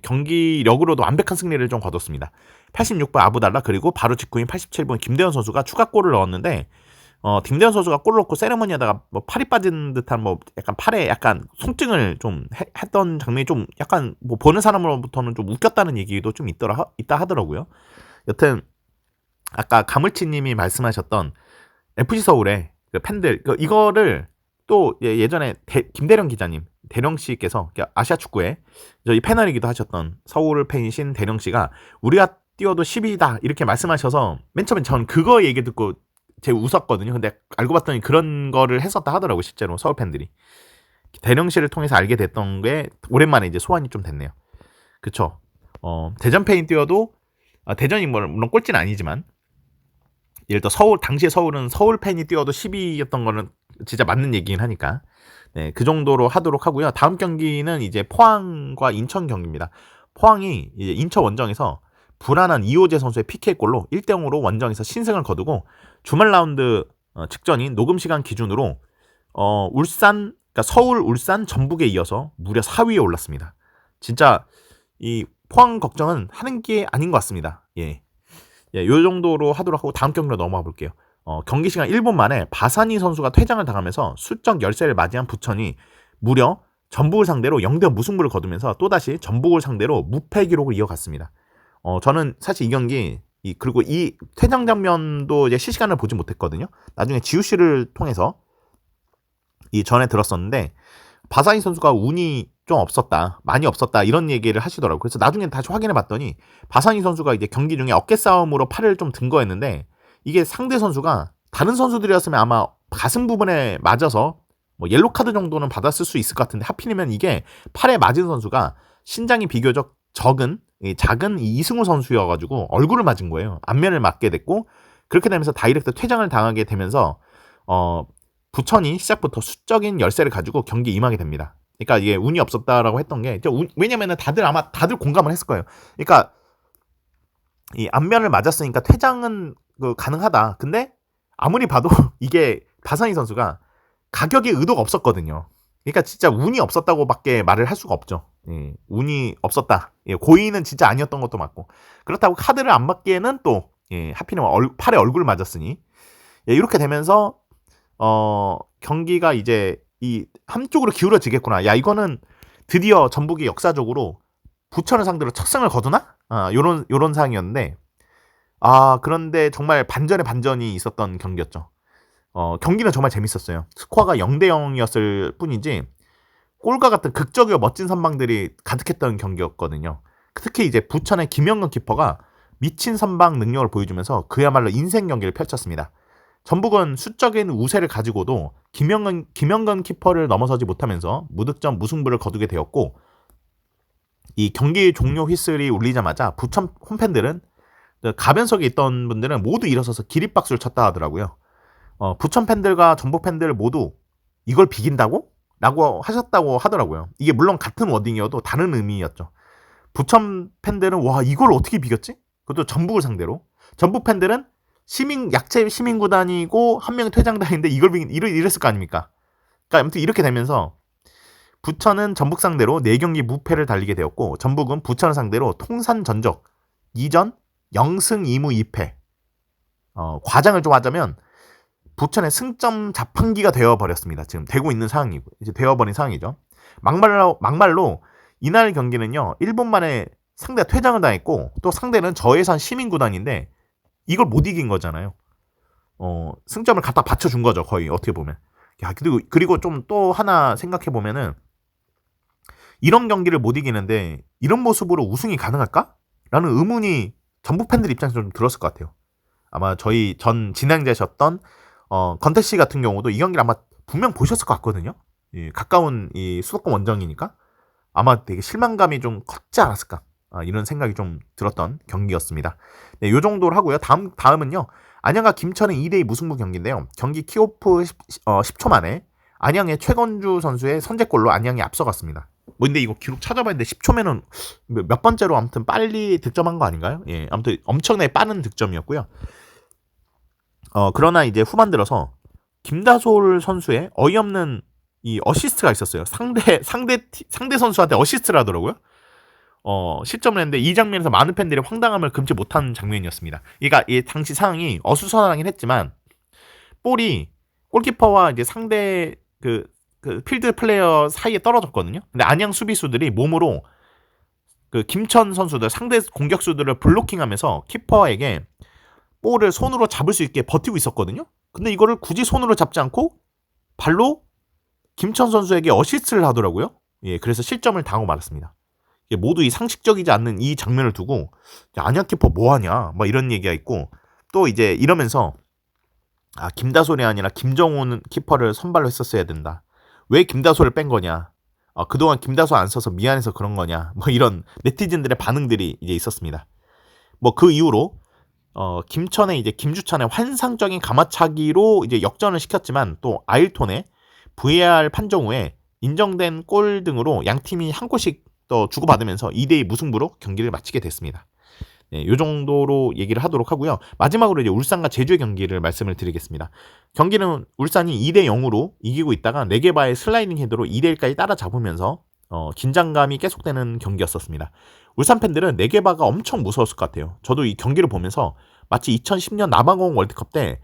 경기력으로도 완벽한 승리를 좀 거뒀습니다. 86분 아부달라 그리고 바로 직후인 87분 김대현 선수가 추가골을 넣었는데 김대현 선수가 골 넣고 세레머니하다가 뭐 팔이 빠진 듯한 뭐 약간 팔에 약간 통증을 좀 했던 장면이 좀 약간 뭐 보는 사람으로부터는 좀 웃겼다는 얘기도 좀 있다 하더라고요. 여튼 아까 가물치님이 말씀하셨던 FC 서울의 그 팬들 이거를 또 예전에 김대령 기자님 대령 씨께서 아시아 축구에 저희 패널이기도 하셨던 서울 팬이신 대령 씨가 우리가 뛰어도 10위다 이렇게 말씀하셔서 맨 처음에 전 그거 얘기 듣고 제가 웃었거든요. 근데 알고 봤더니 그런 거를 했었다 하더라고요. 실제로 서울 팬들이 대령 씨를 통해서 알게 됐던 게 오랜만에 이제 소환이 좀 됐네요. 그쵸? 대전 팬이 뛰어도 대전이 물론 꼴찌는 아니지만 예를 들어 당시에 서울은 서울 팬이 뛰어도 10위였던 거는 진짜 맞는 얘기긴 하니까 네, 그 정도로 하도록 하고요. 다음 경기는 이제 포항과 인천 경기입니다. 포항이 이제 인천 원정에서 불안한 이호재 선수의 PK골로 1대0으로 원정에서 신승을 거두고 주말 라운드 직전인 녹음 시간 기준으로 그러니까 서울, 울산, 전북에 이어서 무려 4위에 올랐습니다. 진짜 이 포항 걱정은 하는 게 아닌 것 같습니다. 예, 요 정도로 하도록 하고 다음 경기로 넘어가 볼게요. 경기 시간 1분 만에 바사니 선수가 퇴장을 당하면서 수적 열세를 맞이한 부천이 무려 전북을 상대로 0대0 무승부를 거두면서 또다시 전북을 상대로 무패 기록을 이어갔습니다. 저는 사실 이 경기 그리고 이 퇴장 장면도 이제 실시간을 보지 못했거든요. 나중에 지우 씨를 통해서 전에 들었었는데 바사니 선수가 운이 좀 없었다, 많이 없었다 이런 얘기를 하시더라고요. 그래서 나중에 다시 확인해 봤더니 바사니 선수가 이제 경기 중에 어깨 싸움으로 팔을 좀 든 거였는데 이게 상대 선수가 다른 선수들이었으면 아마 가슴 부분에 맞아서 뭐 옐로 카드 정도는 받았을 수 있을 것 같은데 하필이면 이게 팔에 맞은 선수가 신장이 비교적 작은 이승우 선수여가지고 얼굴을 맞은 거예요. 앞면을 맞게 됐고 그렇게 되면서 다이렉트 퇴장을 당하게 되면서 부천이 시작부터 수적인 열세를 가지고 경기에 임하게 됩니다. 그러니까 이게 운이 없었다라고 했던 게 왜냐면은 다들 공감을 했을 거예요. 그러니까 이 앞면을 맞았으니까 퇴장은 가능하다. 근데 아무리 봐도 이게 바사니 선수가 가격에 의도가 없었거든요. 그러니까 진짜 운이 없었다고밖에 말을 할 수가 없죠. 예, 운이 없었다. 예, 고의는 진짜 아니었던 것도 맞고 그렇다고 카드를 안 맞기에는 또 하필이면 팔에 얼굴을 맞았으니 이렇게 되면서 경기가 이제 이 한쪽으로 기울어지겠구나. 야 이거는 드디어 전북이 역사적으로 부천을 상대로 첫 승을 거두나? 요런 상황이었는데 그런데 정말 반전의 반전이 있었던 경기였죠. 경기는 정말 재밌었어요. 스코어가 0대 0이었을 뿐이지 골과 같은 극적이고 멋진 선방들이 가득했던 경기였거든요. 특히 이제 부천의 김영건 키퍼가 미친 선방 능력을 보여주면서 그야말로 인생 경기를 펼쳤습니다. 전북은 수적인 우세를 가지고도 김영건 키퍼를 넘어서지 못하면서 무득점 무승부를 거두게 되었고, 이 경기 종료 휘슬이 울리자마자 부천 홈팬들은, 가변석에 있던 분들은 모두 일어서서 기립박수를 쳤다 하더라고요. 부천 팬들과 전북 팬들 모두 이걸 비긴다고? 라고 하셨다고 하더라고요. 이게 물론 같은 워딩이어도 다른 의미였죠. 부천 팬들은 와, 이걸 어떻게 비겼지? 그것도 전북을 상대로. 전북 팬들은 약체 시민구단이고 한 명이 퇴장당했는데 이랬을 거 아닙니까? 그러니까 아무튼 이렇게 되면서 부천은 전북 상대로 4경기 무패를 달리게 되었고, 전북은 부천을 상대로 통산 전적 2전 0승 2무 2패. 과장을 좀 하자면 부천의 승점 자판기가 되어버렸습니다. 지금 되고 있는 상황이고, 이제 되어버린 상황이죠. 막말로 이날 경기는요, 1분 만에 상대가 퇴장을 당했고, 또 상대는 저예산 시민구단인데 이걸 못 이긴 거잖아요. 승점을 갖다 받쳐준 거죠, 거의 어떻게 보면. 야, 그리고 좀 또 하나 생각해 보면은, 이런 경기를 못 이기는데 이런 모습으로 우승이 가능할까? 라는 의문이 전북 팬들 입장에서 좀 들었을 것 같아요. 아마 저희 전 진행자셨던 건태 씨 같은 경우도 이 경기를 아마 분명 보셨을 것 같거든요. 가까운 이 수도권 원정이니까 아마 되게 실망감이 좀 컸지 않았을까, 이런 생각이 좀 들었던 경기였습니다. 네, 요 정도로 하고요. 다음은요, 안양과 김천의 2대2 무승부 경기인데요. 경기 킥오프 10초 만에 안양의 최건주 선수의 선제골로 안양이 앞서갔습니다. 근데 이거 기록 찾아봤는데 10초면은 몇 번째로 아무튼 빨리 득점한 거 아닌가요? 예, 아무튼 엄청나게 빠른 득점이었고요. 그러나 이제 후반 들어서 김다솔 선수의 어이없는 이 어시스트가 있었어요. 상대 선수한테 어시스트를 하더라고요. 실점을 했는데 이 장면에서 많은 팬들이 황당함을 금치 못한 장면이었습니다. 그러니까 이 당시 상황이 어수선하긴 했지만 볼이 골키퍼와 이제 상대 그 필드 플레이어 사이에 떨어졌거든요. 근데 안양 수비수들이 몸으로 그 김천 선수들, 상대 공격수들을 블로킹하면서 키퍼에게 볼을 손으로 잡을 수 있게 버티고 있었거든요. 근데 이거를 굳이 손으로 잡지 않고 발로 김천 선수에게 어시스트를 하더라고요. 예, 그래서 실점을 당하고 말았습니다. 모두 이 상식적이지 않는 이 장면을 두고 안양 키퍼 뭐하냐 막 이런 얘기가 있고, 또 이제 이러면서 김다솔이 아니라 김정훈 키퍼를 선발로 했었어야 된다. 왜 김다솔을 뺀 거냐? 그동안 김다솔 안 써서 미안해서 그런 거냐? 뭐 이런 네티즌들의 반응들이 이제 있었습니다. 뭐 그 이후로 김천의 이제 김주찬의 환상적인 가마차기로 이제 역전을 시켰지만, 또 아일톤의 VAR 판정 후에 인정된 골 등으로 양 팀이 한 골씩 또 주고받으면서 2대2 무승부로 경기를 마치게 됐습니다. 네, 이 정도로 얘기를 하도록 하고요. 마지막으로 이제 울산과 제주의 경기를 말씀을 드리겠습니다. 경기는 울산이 2대 0으로 이기고 있다가 네게바의 슬라이딩 헤드로 2대 1까지 따라잡으면서 긴장감이 계속되는 경기였었습니다. 울산 팬들은 네게바가 엄청 무서웠을 것 같아요. 저도 이 경기를 보면서 마치 2010년 남아공 월드컵 때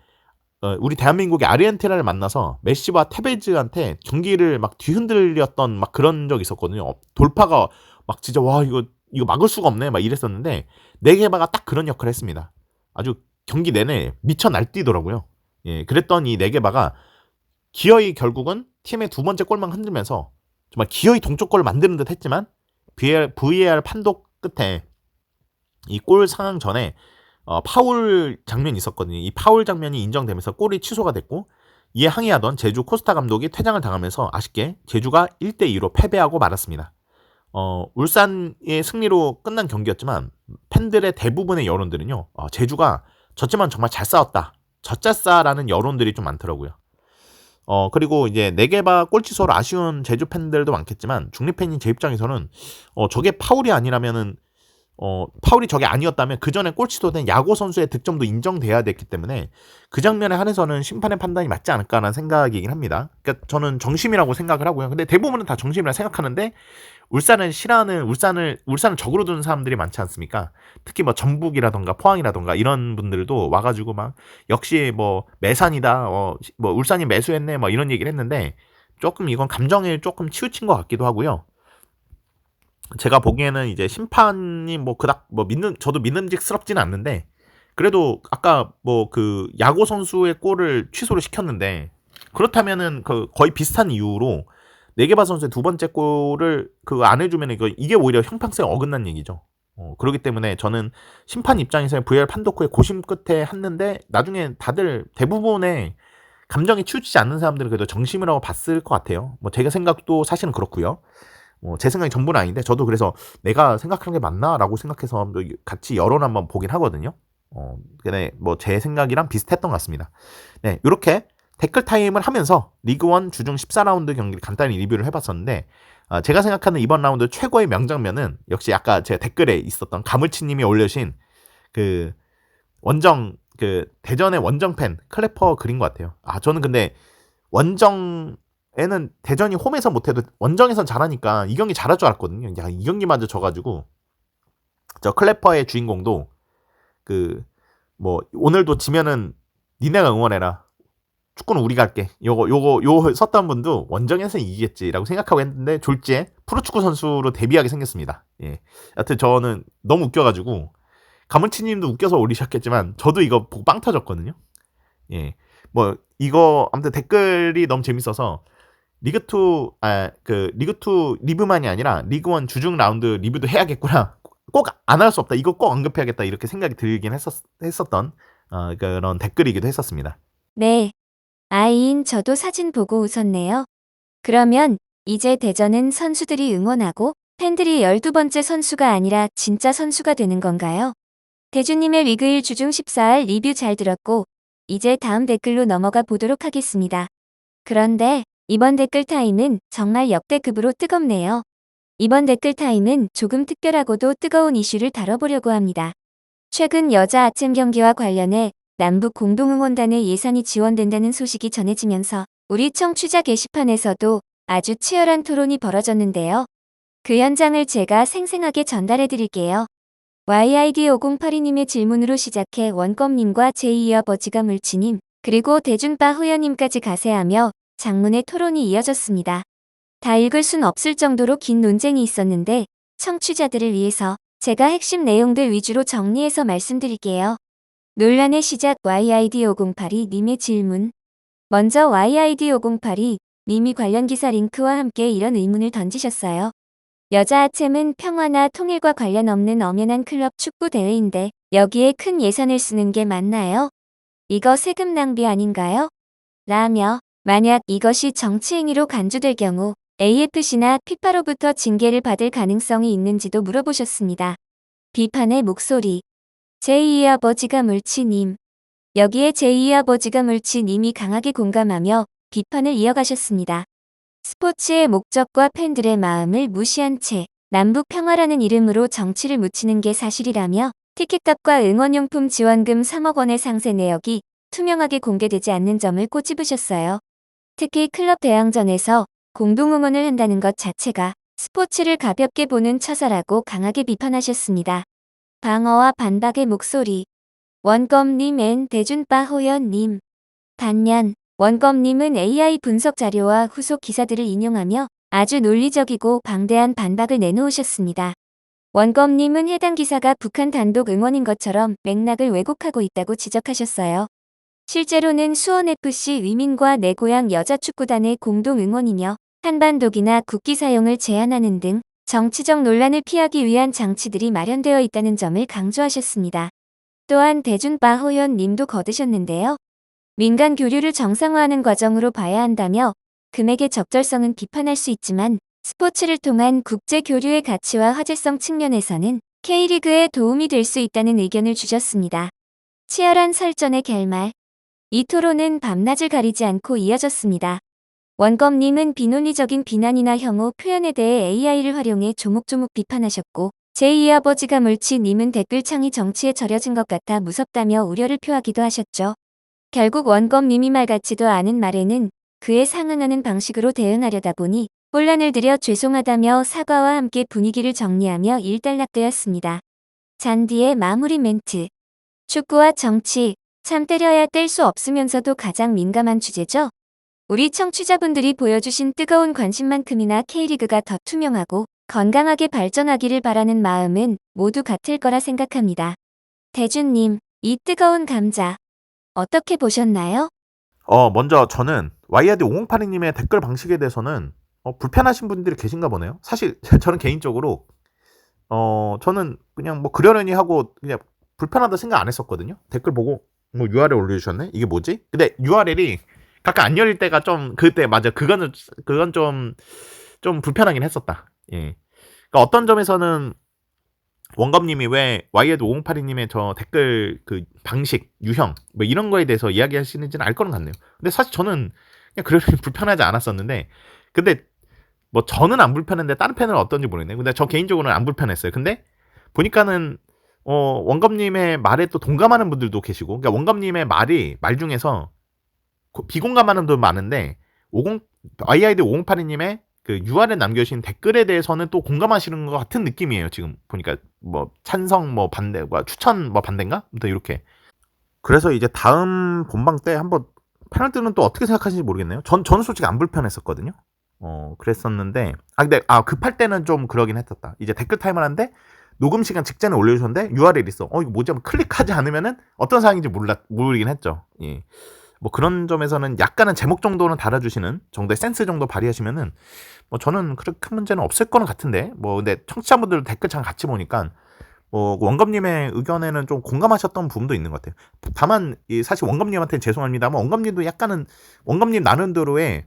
우리 대한민국이 아르헨티나를 만나서 메시와 테베즈한테 경기를 막 뒤흔들렸던 막 그런 적이 있었거든요. 돌파가 막 진짜 와 이거 막을 수가 없네 막 이랬었는데, 네게바가 딱 그런 역할을 했습니다. 아주 경기 내내 미쳐 날뛰더라고요. 예, 그랬던 이 네게바가 기어이 결국은 팀의 두 번째 골만 흔들면서 정말 기어이 동쪽골을 만드는 듯 했지만 VAR 판독 끝에 이 골 상황 전에 파울 장면이 있었거든요. 이 파울 장면이 인정되면서 골이 취소가 됐고, 이에 항의하던 제주 코스타 감독이 퇴장을 당하면서 아쉽게 제주가 1대2로 패배하고 말았습니다. 울산의 승리로 끝난 경기였지만 팬들의 대부분의 여론들은요, 제주가 졌지만 정말 잘 싸웠다, 졌자싸라는 여론들이 좀 많더라고요. 그리고 이제 네게바 골 취소로 아쉬운 제주 팬들도 많겠지만, 중립팬인 제 입장에서는 저게 파울이 아니라면은 파울이 저게 아니었다면 그 전에 골 취소된 야고 선수의 득점도 인정돼야 됐기 때문에 그 장면에 한해서는 심판의 판단이 맞지 않을까라는 생각이긴 합니다. 그러니까 저는 정심이라고 생각을 하고요. 근데 대부분은 다 정심이라 생각하는데, 울산을 싫어하는, 울산을 적으로 두는 사람들이 많지 않습니까? 특히 뭐 전북이라던가 포항이라던가 이런 분들도 와가지고 막 역시 뭐 매산이다, 뭐 울산이 매수했네, 뭐 이런 얘기를 했는데, 조금 이건 감정에 조금 치우친 것 같기도 하고요. 제가 보기에는 이제 심판이 뭐 그닥 뭐 저도 믿음직스럽지는 않는데, 그래도 아까 뭐 그 야고 선수의 골을 취소를 시켰는데 그렇다면은 그 거의 비슷한 이유로 네게바 선수의 두 번째 골을 그 안 해주면 이게 오히려 형평성에 어긋난 얘기죠. 그렇기 때문에 저는 심판 입장에서는 VAR 판독 후에 고심 끝에 했는데 나중에 다들 대부분의 감정이 치우치지 않는 사람들은 그래도 정심이라고 봤을 것 같아요. 뭐 제가 생각도 사실은 그렇고요. 제 생각이 전부는 아닌데 저도 그래서 내가 생각하는 게 맞나라고 생각해서 같이 여론 한번 보긴 하거든요. 근데 뭐 제 생각이랑 비슷했던 것 같습니다. 네, 이렇게 댓글 타임을 하면서 리그1 주중 14라운드 경기를 간단히 리뷰를 해봤었는데 제가 생각하는 이번 라운드 최고의 명장면은 역시 아까 제가 댓글에 있었던 가물치님이 올려주신 그 원정 그 대전의 원정팬 클래퍼 그린 것 같아요. 저는 근데 원정에는 대전이 홈에서 못해도 원정에선 잘하니까 이 경기 잘할 줄 알았거든요. 야, 이 경기마저 져가지고 저 클래퍼의 주인공도 그 뭐 오늘도 지면은 니네가 응원해라. 축구는 우리가 할게. 요거 썼던 분도 원정에서 이기겠지라고 생각하고 했는데 졸지에 프로축구 선수로 데뷔하게 생겼습니다. 예. 여튼 저는 너무 웃겨가지고 가문치님도 웃겨서 올리셨겠지만 저도 이거 보고 빵 터졌거든요. 예. 뭐 이거 아무튼 댓글이 너무 재밌어서 리그2 리뷰만이 아니라 리그1 주중 라운드 리뷰도 해야겠구나. 꼭 안 할 수 없다. 이거 꼭 언급해야겠다. 이렇게 생각이 들긴 했었던 그런 댓글이기도 했었습니다. 네. 아이인 저도 사진 보고 웃었네요. 그러면 이제 대전은 선수들이 응원하고 팬들이 12번째 선수가 아니라 진짜 선수가 되는 건가요? 대주님의 리그1 주중 14할 리뷰 잘 들었고 이제 다음 댓글로 넘어가 보도록 하겠습니다. 그런데 이번 댓글 타임은 정말 역대급으로 뜨겁네요. 이번 댓글 타임은 조금 특별하고도 뜨거운 이슈를 다뤄보려고 합니다. 최근 여자 아침 경기와 관련해 남북 공동응원단의 예산이 지원된다는 소식이 전해지면서 우리 청취자 게시판에서도 아주 치열한 토론이 벌어졌는데요. 그 현장을 제가 생생하게 전달해 드릴게요. YID5082님의 질문으로 시작해 원껌님과 제2아버지가 물치님, 그리고 대준바 호연님까지 가세하며 장문의 토론이 이어졌습니다. 다 읽을 순 없을 정도로 긴 논쟁이 있었는데 청취자들을 위해서 제가 핵심 내용들 위주로 정리해서 말씀드릴게요. 논란의 시작 YID5082님의 질문. 먼저 YID5082님이 관련 기사 링크와 함께 이런 의문을 던지셨어요. 여자 아챔은 평화나 통일과 관련 없는 엄연한 클럽 축구 대회인데 여기에 큰 예산을 쓰는 게 맞나요? 이거 세금 낭비 아닌가요? 라며 만약 이것이 정치 행위로 간주될 경우 AFC나 피파로부터 징계를 받을 가능성이 있는지도 물어보셨습니다. 비판의 목소리. 제2아버지가 물치님. 여기에 제2아버지가 물치님이 강하게 공감하며 비판을 이어가셨습니다. 스포츠의 목적과 팬들의 마음을 무시한 채 남북 평화라는 이름으로 정치를 묻히는 게 사실이라며 티켓값과 응원용품 지원금 3억 원의 상세 내역이 투명하게 공개되지 않는 점을 꼬집으셨어요. 특히 클럽 대항전에서 공동응원을 한다는 것 자체가 스포츠를 가볍게 보는 처사라고 강하게 비판하셨습니다. 방어와 반박의 목소리. 원검님 앤 대준바 호연님. 반면 원검님은 AI 분석 자료와 후속 기사들을 인용하며 아주 논리적이고 방대한 반박을 내놓으셨습니다. 원검님은 해당 기사가 북한 단독 응원인 것처럼 맥락을 왜곡하고 있다고 지적하셨어요. 실제로는 수원FC 위민과 내 고향 여자축구단의 공동 응원이며 한반독이나 국기 사용을 제한하는 등 정치적 논란을 피하기 위한 장치들이 마련되어 있다는 점을 강조하셨습니다. 또한 대준바 호연 님도 거드셨는데요. 민간 교류를 정상화하는 과정으로 봐야 한다며 금액의 적절성은 비판할 수 있지만 스포츠를 통한 국제 교류의 가치와 화제성 측면에서는 K리그에 도움이 될 수 있다는 의견을 주셨습니다. 치열한 설전의 결말. 이 토론은 밤낮을 가리지 않고 이어졌습니다. 원검님은 비논리적인 비난이나 혐오 표현에 대해 AI를 활용해 조목조목 비판하셨고 제2아버지가 물치님은 댓글창이 정치에 절여진 것 같아 무섭다며 우려를 표하기도 하셨죠. 결국 원검님이 말 같지도 않은 말에는 그에 상응하는 방식으로 대응하려다 보니 혼란을 들여 죄송하다며 사과와 함께 분위기를 정리하며 일단락되었습니다. 잔디의 마무리 멘트. 축구와 정치, 참 때려야 뗄 수 없으면서도 가장 민감한 주제죠. 우리 청취자분들이 보여주신 뜨거운 관심만큼이나 K리그가 더 투명하고 건강하게 발전하기를 바라는 마음은 모두 같을 거라 생각합니다. 대준님, 이 뜨거운 감자 어떻게 보셨나요? 먼저 저는 YRD5082님의 댓글 방식에 대해서는 불편하신 분들이 계신가 보네요. 사실 저는 개인적으로 저는 그냥 뭐 그러려니 하고 그냥 불편하다 생각 안 했었거든요. 댓글 보고 뭐 URL 올려주셨네? 이게 뭐지? 근데 URL이 가끔 안 열릴 때가 좀 그때 맞아. 그건 좀 불편하긴 했었다. 예. 그러니까 어떤 점에서는 원검님이 왜 YRD5082님의 저 댓글 그 방식, 유형 뭐 이런 거에 대해서 이야기하시는지는 알 거는 같네요. 근데 사실 저는 그냥 그러려니 불편하지 않았었는데 근데 뭐 저는 안 불편했는데 다른 팬은 어떤지 모르겠네요. 근데 저 개인적으로는 안 불편했어요. 근데 보니까는 원검님의 말에 또 동감하는 분들도 계시고, 그러니까 원검님의 말 중에서 비공감하는 분도 많은데 YID 5082님의 그 URL 남겨주신 댓글에 대해서는 또 공감하시는 것 같은 느낌이에요. 지금 보니까 뭐 찬성 뭐 반대와 추천 뭐 반대인가? 또 이렇게. 그래서 이제 다음 본방 때 한번 패널들은 또 어떻게 생각하시는지 모르겠네요. 저는 솔직히 안 불편했었거든요. 그랬었는데 근데 급할 때는 좀 그러긴 했었다. 이제 댓글 타임을 하는데 녹음 시간 직전에 올려주셨는데 URL 있어. 이거 뭐지? 하면 클릭하지 않으면은 어떤 상황인지 모르긴 했죠. 예. 뭐 그런 점에서는 약간은 제목 정도는 달아주시는 정도의 센스 정도 발휘하시면은 뭐 저는 그렇게 큰 문제는 없을 거는 같은데 뭐 근데 청취자분들 댓글창 같이 보니까 뭐 원검님의 의견에는 좀 공감하셨던 부분도 있는 것 같아요. 다만 사실 원검님한테는 죄송합니다만 원검님도 약간은 원검님 나름대로의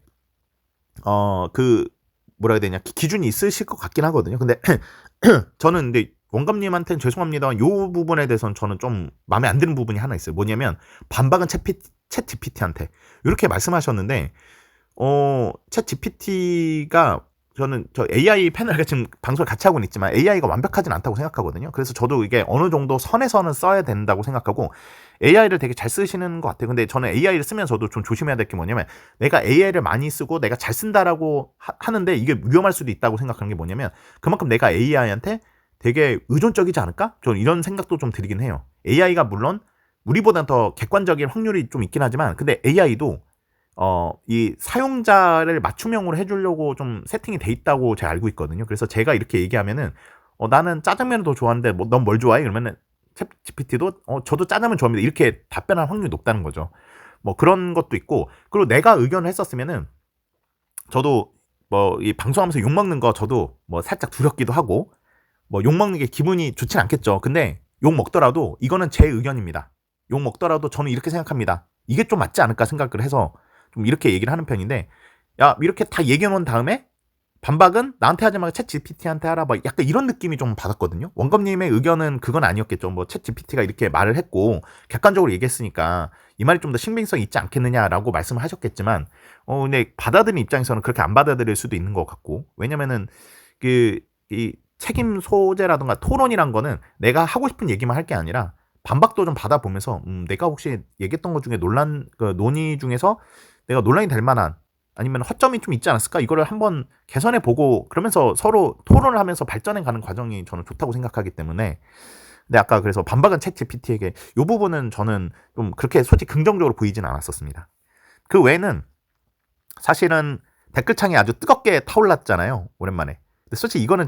그 뭐라 해야 되냐 기준이 있으실 것 같긴 하거든요. 근데 저는 근데 원감님한테는 죄송합니다. 요 부분에 대해서는 저는 좀 마음에 안 드는 부분이 하나 있어요. 뭐냐면 반박은 챗 GPT한테 이렇게 말씀하셨는데 챗 GPT가 저는 저 AI 패널과 지금 방송을 같이 하고는 있지만 AI가 완벽하진 않다고 생각하거든요. 그래서 저도 이게 어느 정도 선에서는 써야 된다고 생각하고 AI를 되게 잘 쓰시는 것 같아요. 근데 저는 AI를 쓰면서도 좀 조심해야 될 게 뭐냐면 내가 AI를 많이 쓰고 내가 잘 쓴다라고 하는데 이게 위험할 수도 있다고 생각하는 게 뭐냐면 그만큼 내가 AI한테 되게 의존적이지 않을까? 저는 이런 생각도 좀 들긴 해요. AI가 물론 우리보다는 더 객관적인 확률이 좀 있긴 하지만 근데 AI도 이 사용자를 맞춤형으로 해주려고 좀 세팅이 돼 있다고 제가 알고 있거든요. 그래서 제가 이렇게 얘기하면은 나는 짜장면을 더 좋아하는데 뭐, 넌 뭘 좋아해? 그러면은 챗 GPT도 저도 짜장면 좋아합니다. 이렇게 답변할 확률이 높다는 거죠. 뭐 그런 것도 있고 그리고 내가 의견을 했었으면은 저도 뭐 이 방송하면서 욕 먹는 거 저도 뭐 살짝 두렵기도 하고 뭐 욕 먹는 게 기분이 좋진 않겠죠. 근데 욕 먹더라도 이거는 제 의견입니다. 욕 먹더라도 저는 이렇게 생각합니다. 이게 좀 맞지 않을까 생각을 해서 좀 이렇게 얘기를 하는 편인데 야 이렇게 다 얘기해 놓은 다음에 반박은 나한테 하지 말고 챗 GPT한테 하라 막 약간 이런 느낌이 좀 받았거든요. 원검님의 의견은 그건 아니었겠죠. 뭐 챗 GPT가 이렇게 말을 했고 객관적으로 얘기했으니까 이 말이 좀 더 신빙성이 있지 않겠느냐라고 말씀을 하셨겠지만 근데 받아들이는 입장에서는 그렇게 안 받아들일 수도 있는 것 같고 왜냐면은 이 책임 소재라든가 토론이란 거는 내가 하고 싶은 얘기만 할 게 아니라 반박도 좀 받아보면서 내가 혹시 얘기했던 것 중에 논의 중에서 내가 논란이 될 만한 아니면 허점이 좀 있지 않았을까? 이거를 한번 개선해보고 그러면서 서로 토론을 하면서 발전해가는 과정이 저는 좋다고 생각하기 때문에 근데 아까 그래서 반박은 챗 GPT에게 이 부분은 저는 좀 그렇게 솔직히 긍정적으로 보이진 않았었습니다. 그 외에는 사실은 댓글창이 아주 뜨겁게 타올랐잖아요. 오랜만에. 근데 솔직히 이거는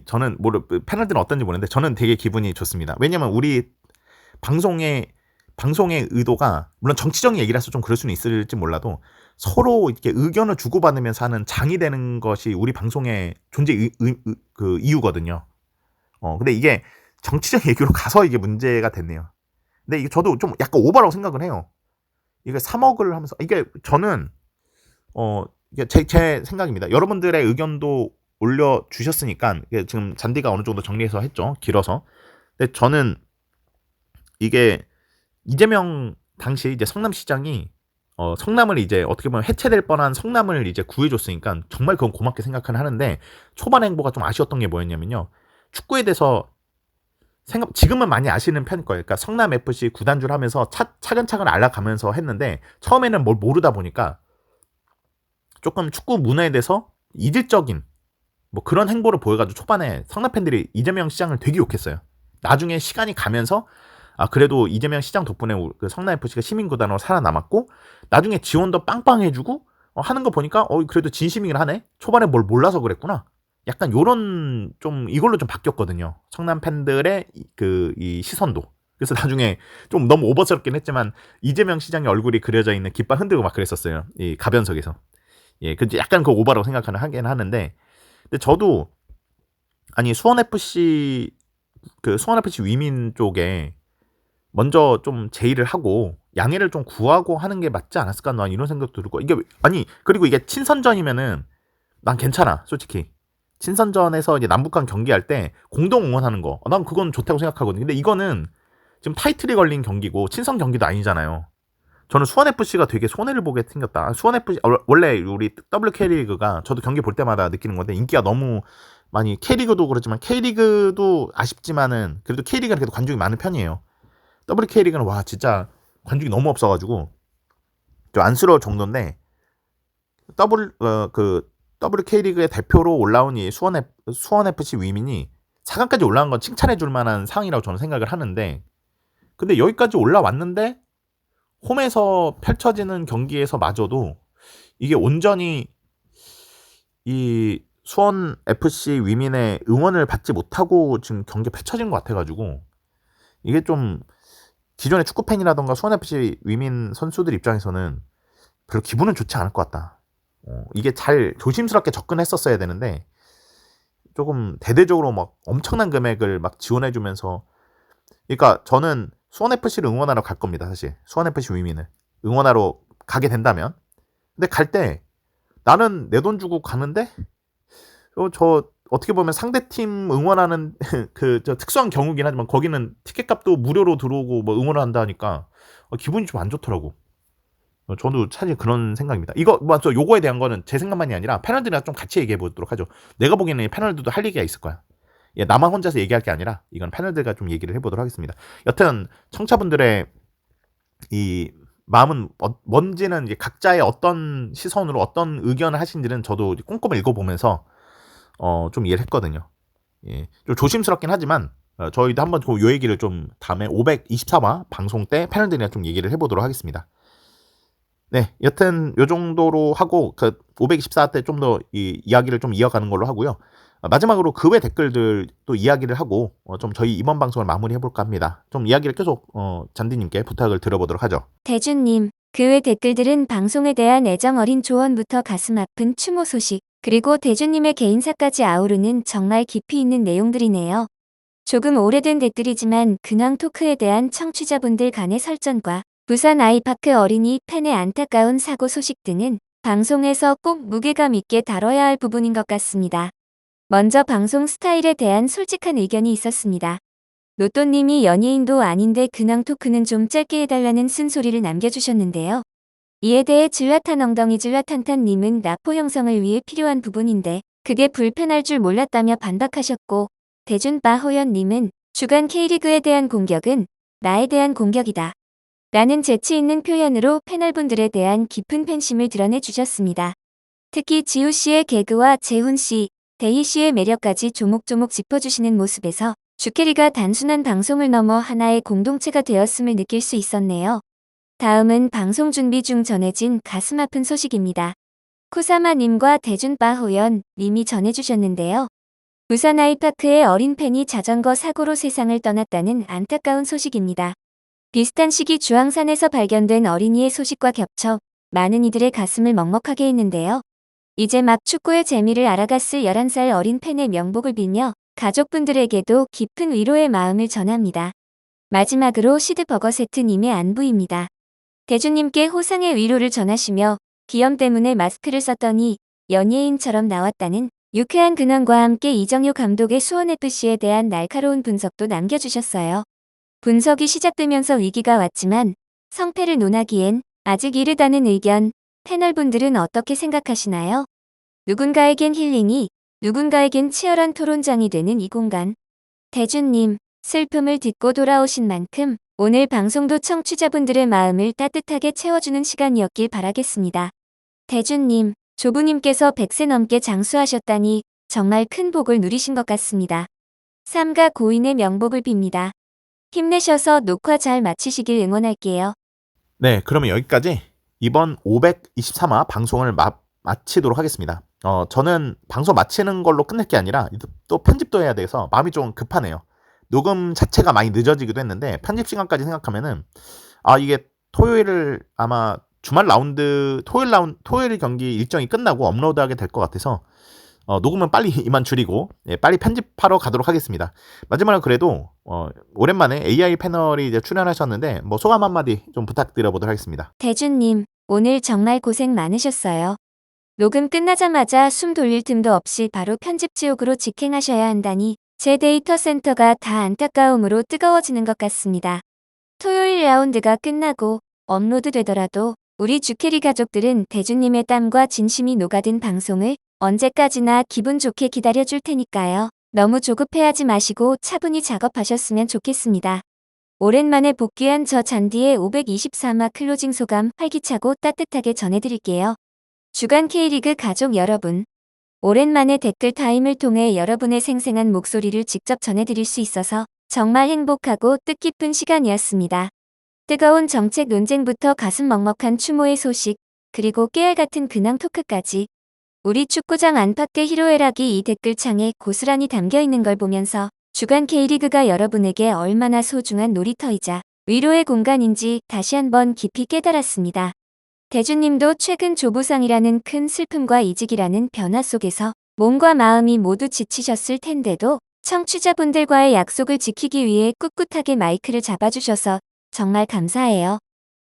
저는 패널들은 어떤지 모르는데 저는 되게 기분이 좋습니다. 왜냐면 우리 방송의 의도가 물론 정치적인 얘기라서 좀 그럴 수는 있을지 몰라도 서로 이렇게 의견을 주고받으면서 하는 장이 되는 것이 우리 방송의 존재 그 이유거든요. 근데 이게 정치적 얘기로 가서 이게 문제가 됐네요. 근데 이게 저도 좀 약간 오버라고 생각을 해요. 이게 3억을 하면서 이게 저는 이게 제 생각입니다. 여러분들의 의견도 올려주셨으니까 지금 잔디가 어느 정도 정리해서 했죠. 길어서. 근데 저는 이게 이재명 당시 이제 성남시장이 성남을 이제 어떻게 보면 해체될 뻔한 성남을 이제 구해줬으니까 정말 그건 고맙게 생각은 하는데 초반 행보가 좀 아쉬웠던 게 뭐였냐면요. 축구에 대해서 지금은 많이 아시는 편일 거예요. 그러니까 성남 FC 구단주를 하면서 차근차근 알아가면서 했는데 처음에는 뭘 모르다 보니까 조금 축구 문화에 대해서 이질적인 뭐 그런 행보를 보여가지고 초반에 성남 팬들이 이재명 시장을 되게 욕했어요. 나중에 시간이 가면서 그래도 이재명 시장 덕분에 그 성남FC가 시민구단으로 살아남았고 나중에 지원도 빵빵 해주고 하는 거 보니까 그래도 진심이긴 하네. 초반에 뭘 몰라서 그랬구나. 약간 요런 좀 이걸로 좀 바뀌었거든요. 성남 팬들의 이 시선도. 그래서 나중에 좀 너무 오버스럽긴 했지만 이재명 시장의 얼굴이 그려져 있는 깃발 흔들고 막 그랬었어요. 이 가변석에서. 예, 그 약간 그 오버라고 하긴 하는데, 근데 저도 아니 수원 FC 위민 쪽에 먼저 좀 제의를 하고 양해를 좀 구하고 하는 게 맞지 않았을까 난 이런 생각도 들고 이게 아니 그리고 이게 친선전이면은 난 괜찮아 솔직히 친선전에서 이제 남북한 경기할 때 공동 응원하는 거 난 그건 좋다고 생각하거든요. 근데 이거는 지금 타이틀이 걸린 경기고 친선 경기도 아니잖아요. 저는 수원FC가 되게 손해를 보게 생겼다. 수원FC 원래 우리 WK리그가 저도 경기 볼 때마다 느끼는 건데 인기가 너무 많이 K리그도 그렇지만 K리그도 아쉽지만은 그래도 K리그는 그래도 관중이 많은 편이에요. WK리그는 와 진짜 관중이 너무 없어가지고 좀 안쓰러울 정도인데 WK리그의 대표로 올라온 이 수원FC 위민이 4강까지 올라온 건 칭찬해줄 만한 상황이라고 저는 생각을 하는데 근데 여기까지 올라왔는데 홈에서 펼쳐지는 경기에서마저도 이게 온전히 이 수원FC 위민의 응원을 받지 못하고 지금 경기에 펼쳐진 것 같아가지고 이게 좀 기존의 축구팬이라던가 수원FC 위민 선수들 입장에서는 별로 기분은 좋지 않을 것 같다. 이게 잘 조심스럽게 접근했었어야 되는데 조금 대대적으로 막 엄청난 금액을 막 지원해주면서 그러니까 저는 수원FC를 응원하러 갈 겁니다. 사실 수원FC 위민을 응원하러 가게 된다면 근데 갈 때 나는 내 돈 주고 가는데 저 어떻게 보면 상대팀 응원하는 저 특수한 경우긴 하지만 거기는 티켓값도 무료로 들어오고 뭐 응원을 한다 하니까 기분이 좀 안 좋더라고. 저도 사실 그런 생각입니다. 이거 맞죠? 요거에 대한 거는 제 생각만이 아니라 패널들이랑 좀 같이 얘기해 보도록 하죠. 내가 보기에는 이 패널들도 할 얘기가 있을 거야. 예, 나만 혼자서 얘기할 게 아니라 이건 패널들과 좀 얘기를 해보도록 하겠습니다. 여튼 청취자분들의 이 마음은 뭔지는 이제 각자의 어떤 시선으로 어떤 의견을 하신지는 저도 꼼꼼히 읽어보면서 좀 이해를 했거든요. 예, 좀 조심스럽긴 하지만 저희도 한번 요 얘기를 좀 다음에 524화 방송 때 패널들이랑 좀 얘기를 해보도록 하겠습니다. 네, 여튼 요 정도로 하고 그 524화 때 좀 더 이 이야기를 좀 이어가는 걸로 하고요. 마지막으로 그 외 댓글들 또 이야기를 하고 좀 저희 이번 방송을 마무리해볼까 합니다. 좀 이야기를 계속 잔디님께 부탁을 드려보도록 하죠. 대준님, 그 외 댓글들은 방송에 대한 애정 어린 조언부터 가슴 아픈 추모 소식, 그리고 대준님의 개인사까지 아우르는 정말 깊이 있는 내용들이네요. 조금 오래된 댓글이지만 근황 토크에 대한 청취자분들 간의 설전과 부산 아이파크 어린이 팬의 안타까운 사고 소식 등은 방송에서 꼭 무게감 있게 다뤄야 할 부분인 것 같습니다. 먼저 방송 스타일에 대한 솔직한 의견이 있었습니다. 노또님이 연예인도 아닌데 근황 토크는 좀 짧게 해달라는 쓴소리를 남겨주셨는데요. 이에 대해 질라탄 엉덩이 질라탄탄님은 라포 형성을 위해 필요한 부분인데 그게 불편할 줄 몰랐다며 반박하셨고, 대준바 호연님은 주간 K리그에 대한 공격은 나에 대한 공격이다 라는 재치 있는 표현으로 패널분들에 대한 깊은 팬심을 드러내 주셨습니다. 특히 지우씨의 개그와 재훈씨, 대희씨의 매력까지 조목조목 짚어주시는 모습에서 주캐리가 단순한 방송을 넘어 하나의 공동체가 되었음을 느낄 수 있었네요. 다음은 방송 준비 중 전해진 가슴 아픈 소식입니다. 코사마님과 대준바호연 님이 전해주셨는데요. 부산 아이파크의 어린 팬이 자전거 사고로 세상을 떠났다는 안타까운 소식입니다. 비슷한 시기 주황산에서 발견된 어린이의 소식과 겹쳐 많은 이들의 가슴을 먹먹하게 했는데요. 이제 막 축구의 재미를 알아갔을 11살 어린 팬의 명복을 빌며 가족분들에게도 깊은 위로의 마음을 전합니다. 마지막으로 시드버거세트님의 안부입니다. 대주님께 호상의 위로를 전하시며 기염 때문에 마스크를 썼더니 연예인처럼 나왔다는 유쾌한 근황과 함께 이정효 감독의 수원FC에 대한 날카로운 분석도 남겨주셨어요. 분석이 시작되면서 위기가 왔지만 성패를 논하기엔 아직 이르다는 의견, 패널분들은 어떻게 생각하시나요? 누군가에겐 힐링이, 누군가에겐 치열한 토론장이 되는 이 공간. 대준님, 슬픔을 딛고 돌아오신 만큼 오늘 방송도 청취자분들의 마음을 따뜻하게 채워주는 시간이었길 바라겠습니다. 대준님, 조부님께서 100세 넘게 장수하셨다니 정말 큰 복을 누리신 것 같습니다. 삼가 고인의 명복을 빕니다. 힘내셔서 녹화 잘 마치시길 응원할게요. 네, 그러면 여기까지 이번 523화 방송을 마치도록 하겠습니다. 저는 방송 마치는 걸로 끝낼 게 아니라 또 편집도 해야 돼서 마음이 좀 급하네요. 녹음 자체가 많이 늦어지기도 했는데 편집 시간까지 생각하면은 이게 토요일을 아마 토요일 경기 일정이 끝나고 업로드하게 될 것 같아서 녹음은 빨리 이만 줄이고 빨리 편집하러 가도록 하겠습니다. 마지막으로 그래도 오랜만에 AI 패널이 이제 출연하셨는데 뭐 소감 한마디 좀 부탁드려보도록 하겠습니다. 대준님, 오늘 정말 고생 많으셨어요. 녹음 끝나자마자 숨 돌릴 틈도 없이 바로 편집 지옥으로 직행하셔야 한다니 제 데이터 센터가 다 안타까움으로 뜨거워지는 것 같습니다. 토요일 라운드가 끝나고 업로드 되더라도 우리 주캐리 가족들은 대준님의 땀과 진심이 녹아든 방송을 언제까지나 기분 좋게 기다려줄 테니까요. 너무 조급해하지 마시고 차분히 작업하셨으면 좋겠습니다. 오랜만에 복귀한 저 잔디의 524마 클로징 소감 활기차고 따뜻하게 전해드릴게요. 주간 K리그 가족 여러분, 오랜만에 댓글 타임을 통해 여러분의 생생한 목소리를 직접 전해드릴 수 있어서 정말 행복하고 뜻깊은 시간이었습니다. 뜨거운 정책 논쟁부터 가슴 먹먹한 추모의 소식, 그리고 깨알같은 근황 토크까지 우리 축구장 안팎의 희로애락이 이 댓글창에 고스란히 담겨있는 걸 보면서 주간 K리그가 여러분에게 얼마나 소중한 놀이터이자 위로의 공간인지 다시 한번 깊이 깨달았습니다. 대준님도 최근 조부상이라는 큰 슬픔과 이직이라는 변화 속에서 몸과 마음이 모두 지치셨을 텐데도 청취자분들과의 약속을 지키기 위해 꿋꿋하게 마이크를 잡아주셔서 정말 감사해요.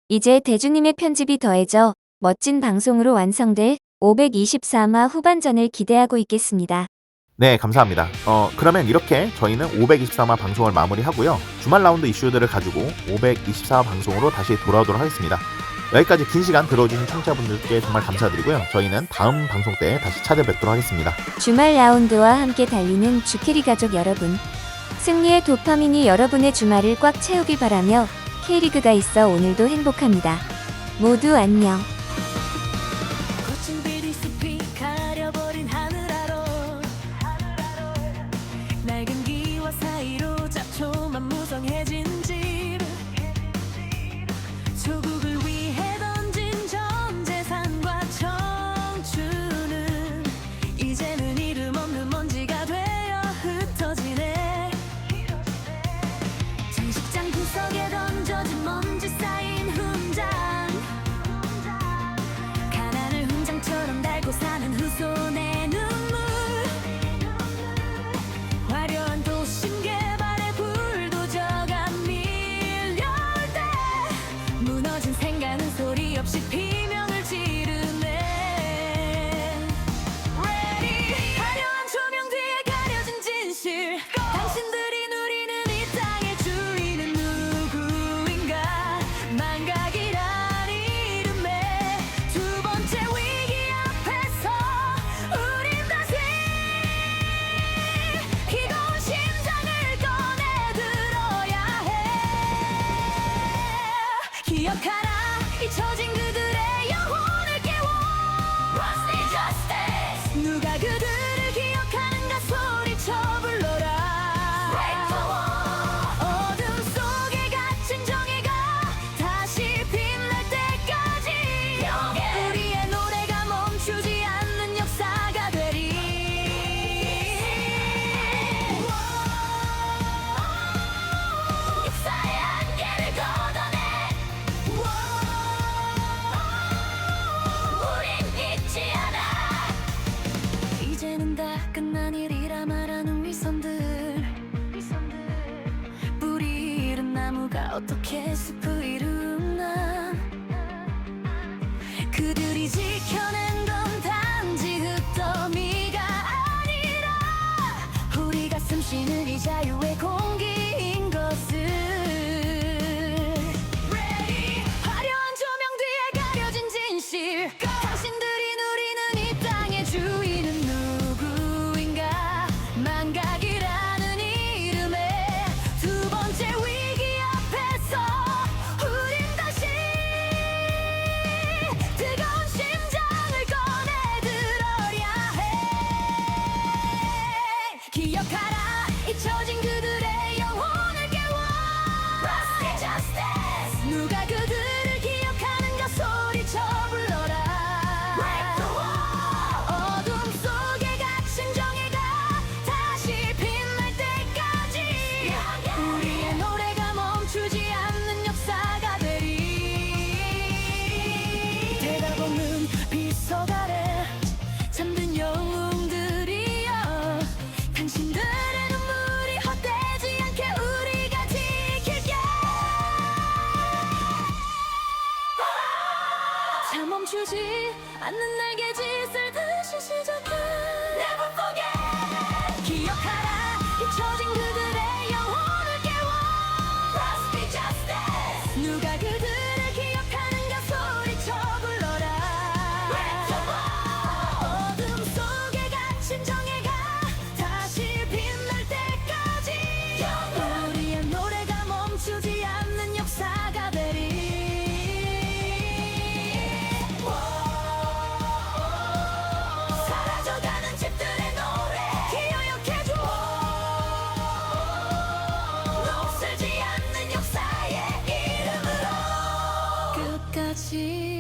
이제 대준님의 편집이 더해져 멋진 방송으로 완성될 524마 후반전을 기대하고 있겠습니다. 네, 감사합니다. 그러면 이렇게 저희는 524마 방송을 마무리하고요. 주말 라운드 이슈들을 가지고 524 방송으로 다시 돌아오도록 하겠습니다. 여기까지 긴 시간 들어주신 청취자분들께 정말 감사드리고요. 저희는 다음 방송 때 다시 찾아뵙도록 하겠습니다. 주말 라운드와 함께 달리는 주캐리 가족 여러분, 승리의 도파민이 여러분의 주말을 꽉 채우길 바라며 K리그가 있어 오늘도 행복합니다. 모두 안녕. 거친 비리 숲이 가려버린 하늘 아래 낡은 기와 사이로 잡초만 무성해진 집 조국을 위해 던진 전 재산과 청춘은 이제는 이름 없는 먼지가 되어 흩어지네. 장식장 구석에 던져진 먼지 쌓인 훈장, 가난을 훈장처럼 달고 사는 후손의 눈물, 화려한 도심 개발에 불도저가 밀려올 때 무너진 생가는 소리 없이 비명을 지르네. Ready. 화려한 조명 뒤에 가려진 진실, 당신들이 누리는 이 땅의 주인은 누구인가. 망각이란 이름에 두 번째 위기 앞에서 우린 다시 희고운 심장을 꺼내들어야 해. 기억하라, 잊혀진 그들의 영혼을 깨워. Rusty Justice. 누가 그들을 기억하는가 소리쳐 불러라. Break the wall. 어둠 속에 갇힌 정의가 다시 빛날 때까지 우리의 노래가 멈추지 않는 역사가 되리. 역사의 한계를 걷어내. 우린 잊지 않아. 이제는 다 끝난 일이라 말하는 위선들, 뿌리 잃은 나무가 어떻게 숲을 이루나. 그들이 지켜낸 건 단지 흙더미가 아니라 우리가 숨쉬는 이 자유의 공기인 것을. Ready. 화려한 조명 뒤에 가려진 진실, 당신들이 누리는 이 땅의 주인은 누구인가. 망각이라는 이름에 두 번째 위기 앞에서 우린 다시 뜨거운 심장을 꺼내들어야 해. 기억하라, 잊혀진 그 닿는 날개짓을 다시 시작해 Never forget 기억하라 잊혀진 그들의 영혼을 깨워 Trust me justice 누가 그들을 기억하는가 소리쳐 불러라 어둠 속에 갇힌 정예가 다시 빛날 때까지 우리의 노래가 멈추지 않는 역사가 되리 사라져가는 집들의 노래 기억해줘 녹슬지 않는 역사의 이름으로 끝까지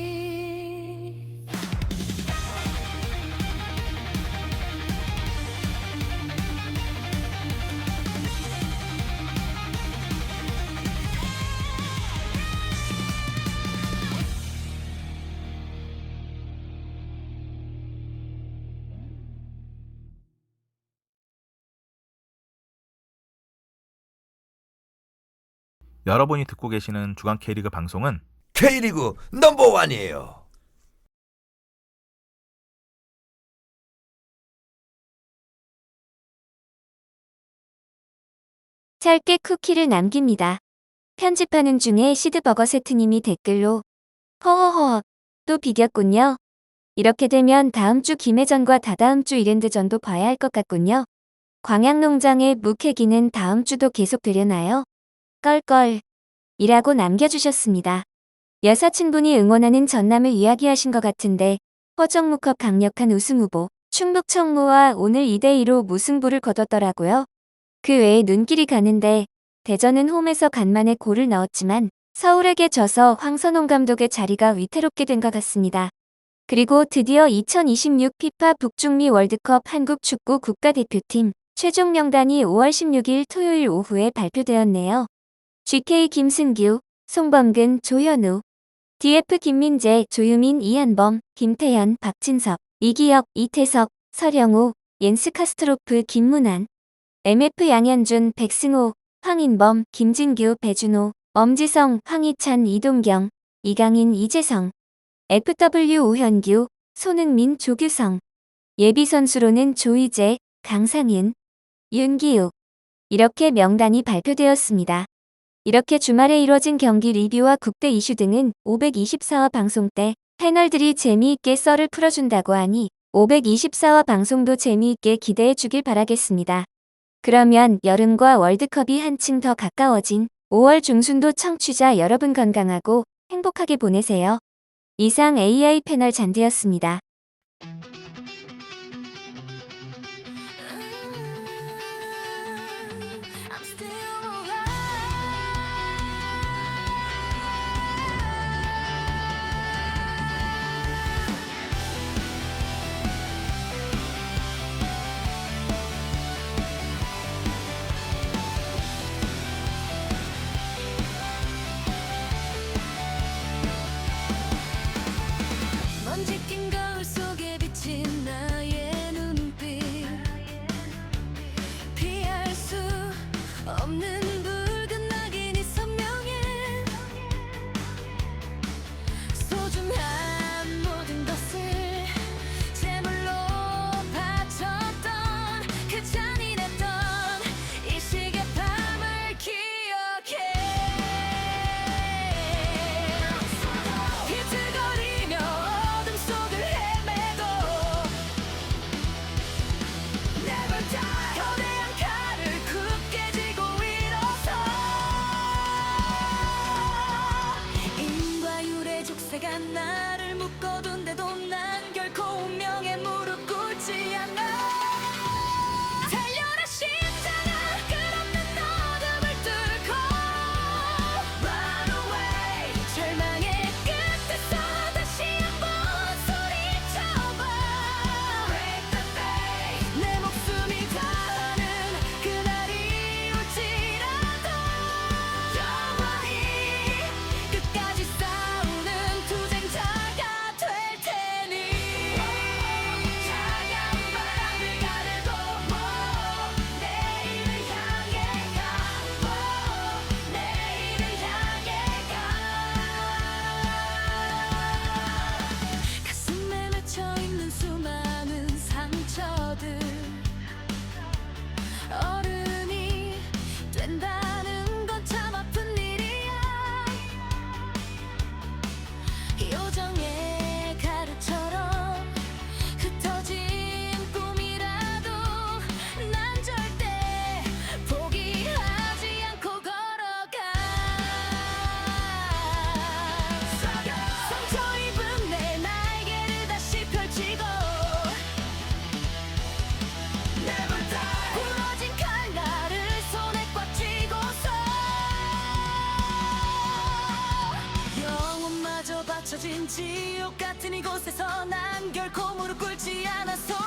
여러분이 듣고 계시는 주간 K리그 방송은 K리그 넘버원이에요. 짧게 쿠키를 남깁니다. 편집하는 중에 시드버거 세트님이 댓글로 허허허 또 비겼군요. 이렇게 되면 다음 주 김해전과 다다음 주 이랜드전도 봐야 할 것 같군요. 광양농장의 묵혜기는 다음 주도 계속되려나요? 껄껄 이라고 남겨주셨습니다. 여사친분이 응원하는 전남을 이야기하신 것 같은데 허정무컵 강력한 우승후보 충북청무와 오늘 2대2로 무승부를 거뒀더라고요. 그 외에 눈길이 가는데 대전은 홈에서 간만에 골을 넣었지만 서울에게 져서 황선홍 감독의 자리가 위태롭게 된 것 같습니다. 그리고 드디어 2026 피파 북중미 월드컵 한국 축구 국가대표팀 최종 명단이 5월 16일 토요일 오후에 발표되었네요. GK 김승규, 송범근, 조현우, DF 김민재, 조유민, 이한범, 김태현, 박진섭, 이기혁, 이태석, 설영우, 옌스 카스트로프, 김문환, MF 양현준, 백승호, 황인범, 김진규, 배준호, 엄지성, 황희찬, 이동경, 이강인, 이재성, FW 오현규, 손흥민, 조규성, 예비선수로는 조이재, 강상윤, 윤기욱 이렇게 명단이 발표되었습니다. 이렇게 주말에 이뤄진 경기 리뷰와 국대 이슈 등은 524화 방송 때 패널들이 재미있게 썰을 풀어준다고 하니 524화 방송도 재미있게 기대해 주길 바라겠습니다. 그러면 여름과 월드컵이 한층 더 가까워진 5월 중순도 청취자 여러분 건강하고 행복하게 보내세요. 이상 AI 패널 잔디였습니다. I'm still alive 먼지 낀 거울 속에 비친 나의 눈빛 피할 수 없는 지옥 같은 이곳에서 난 결코 무릎 꿇지 않았어.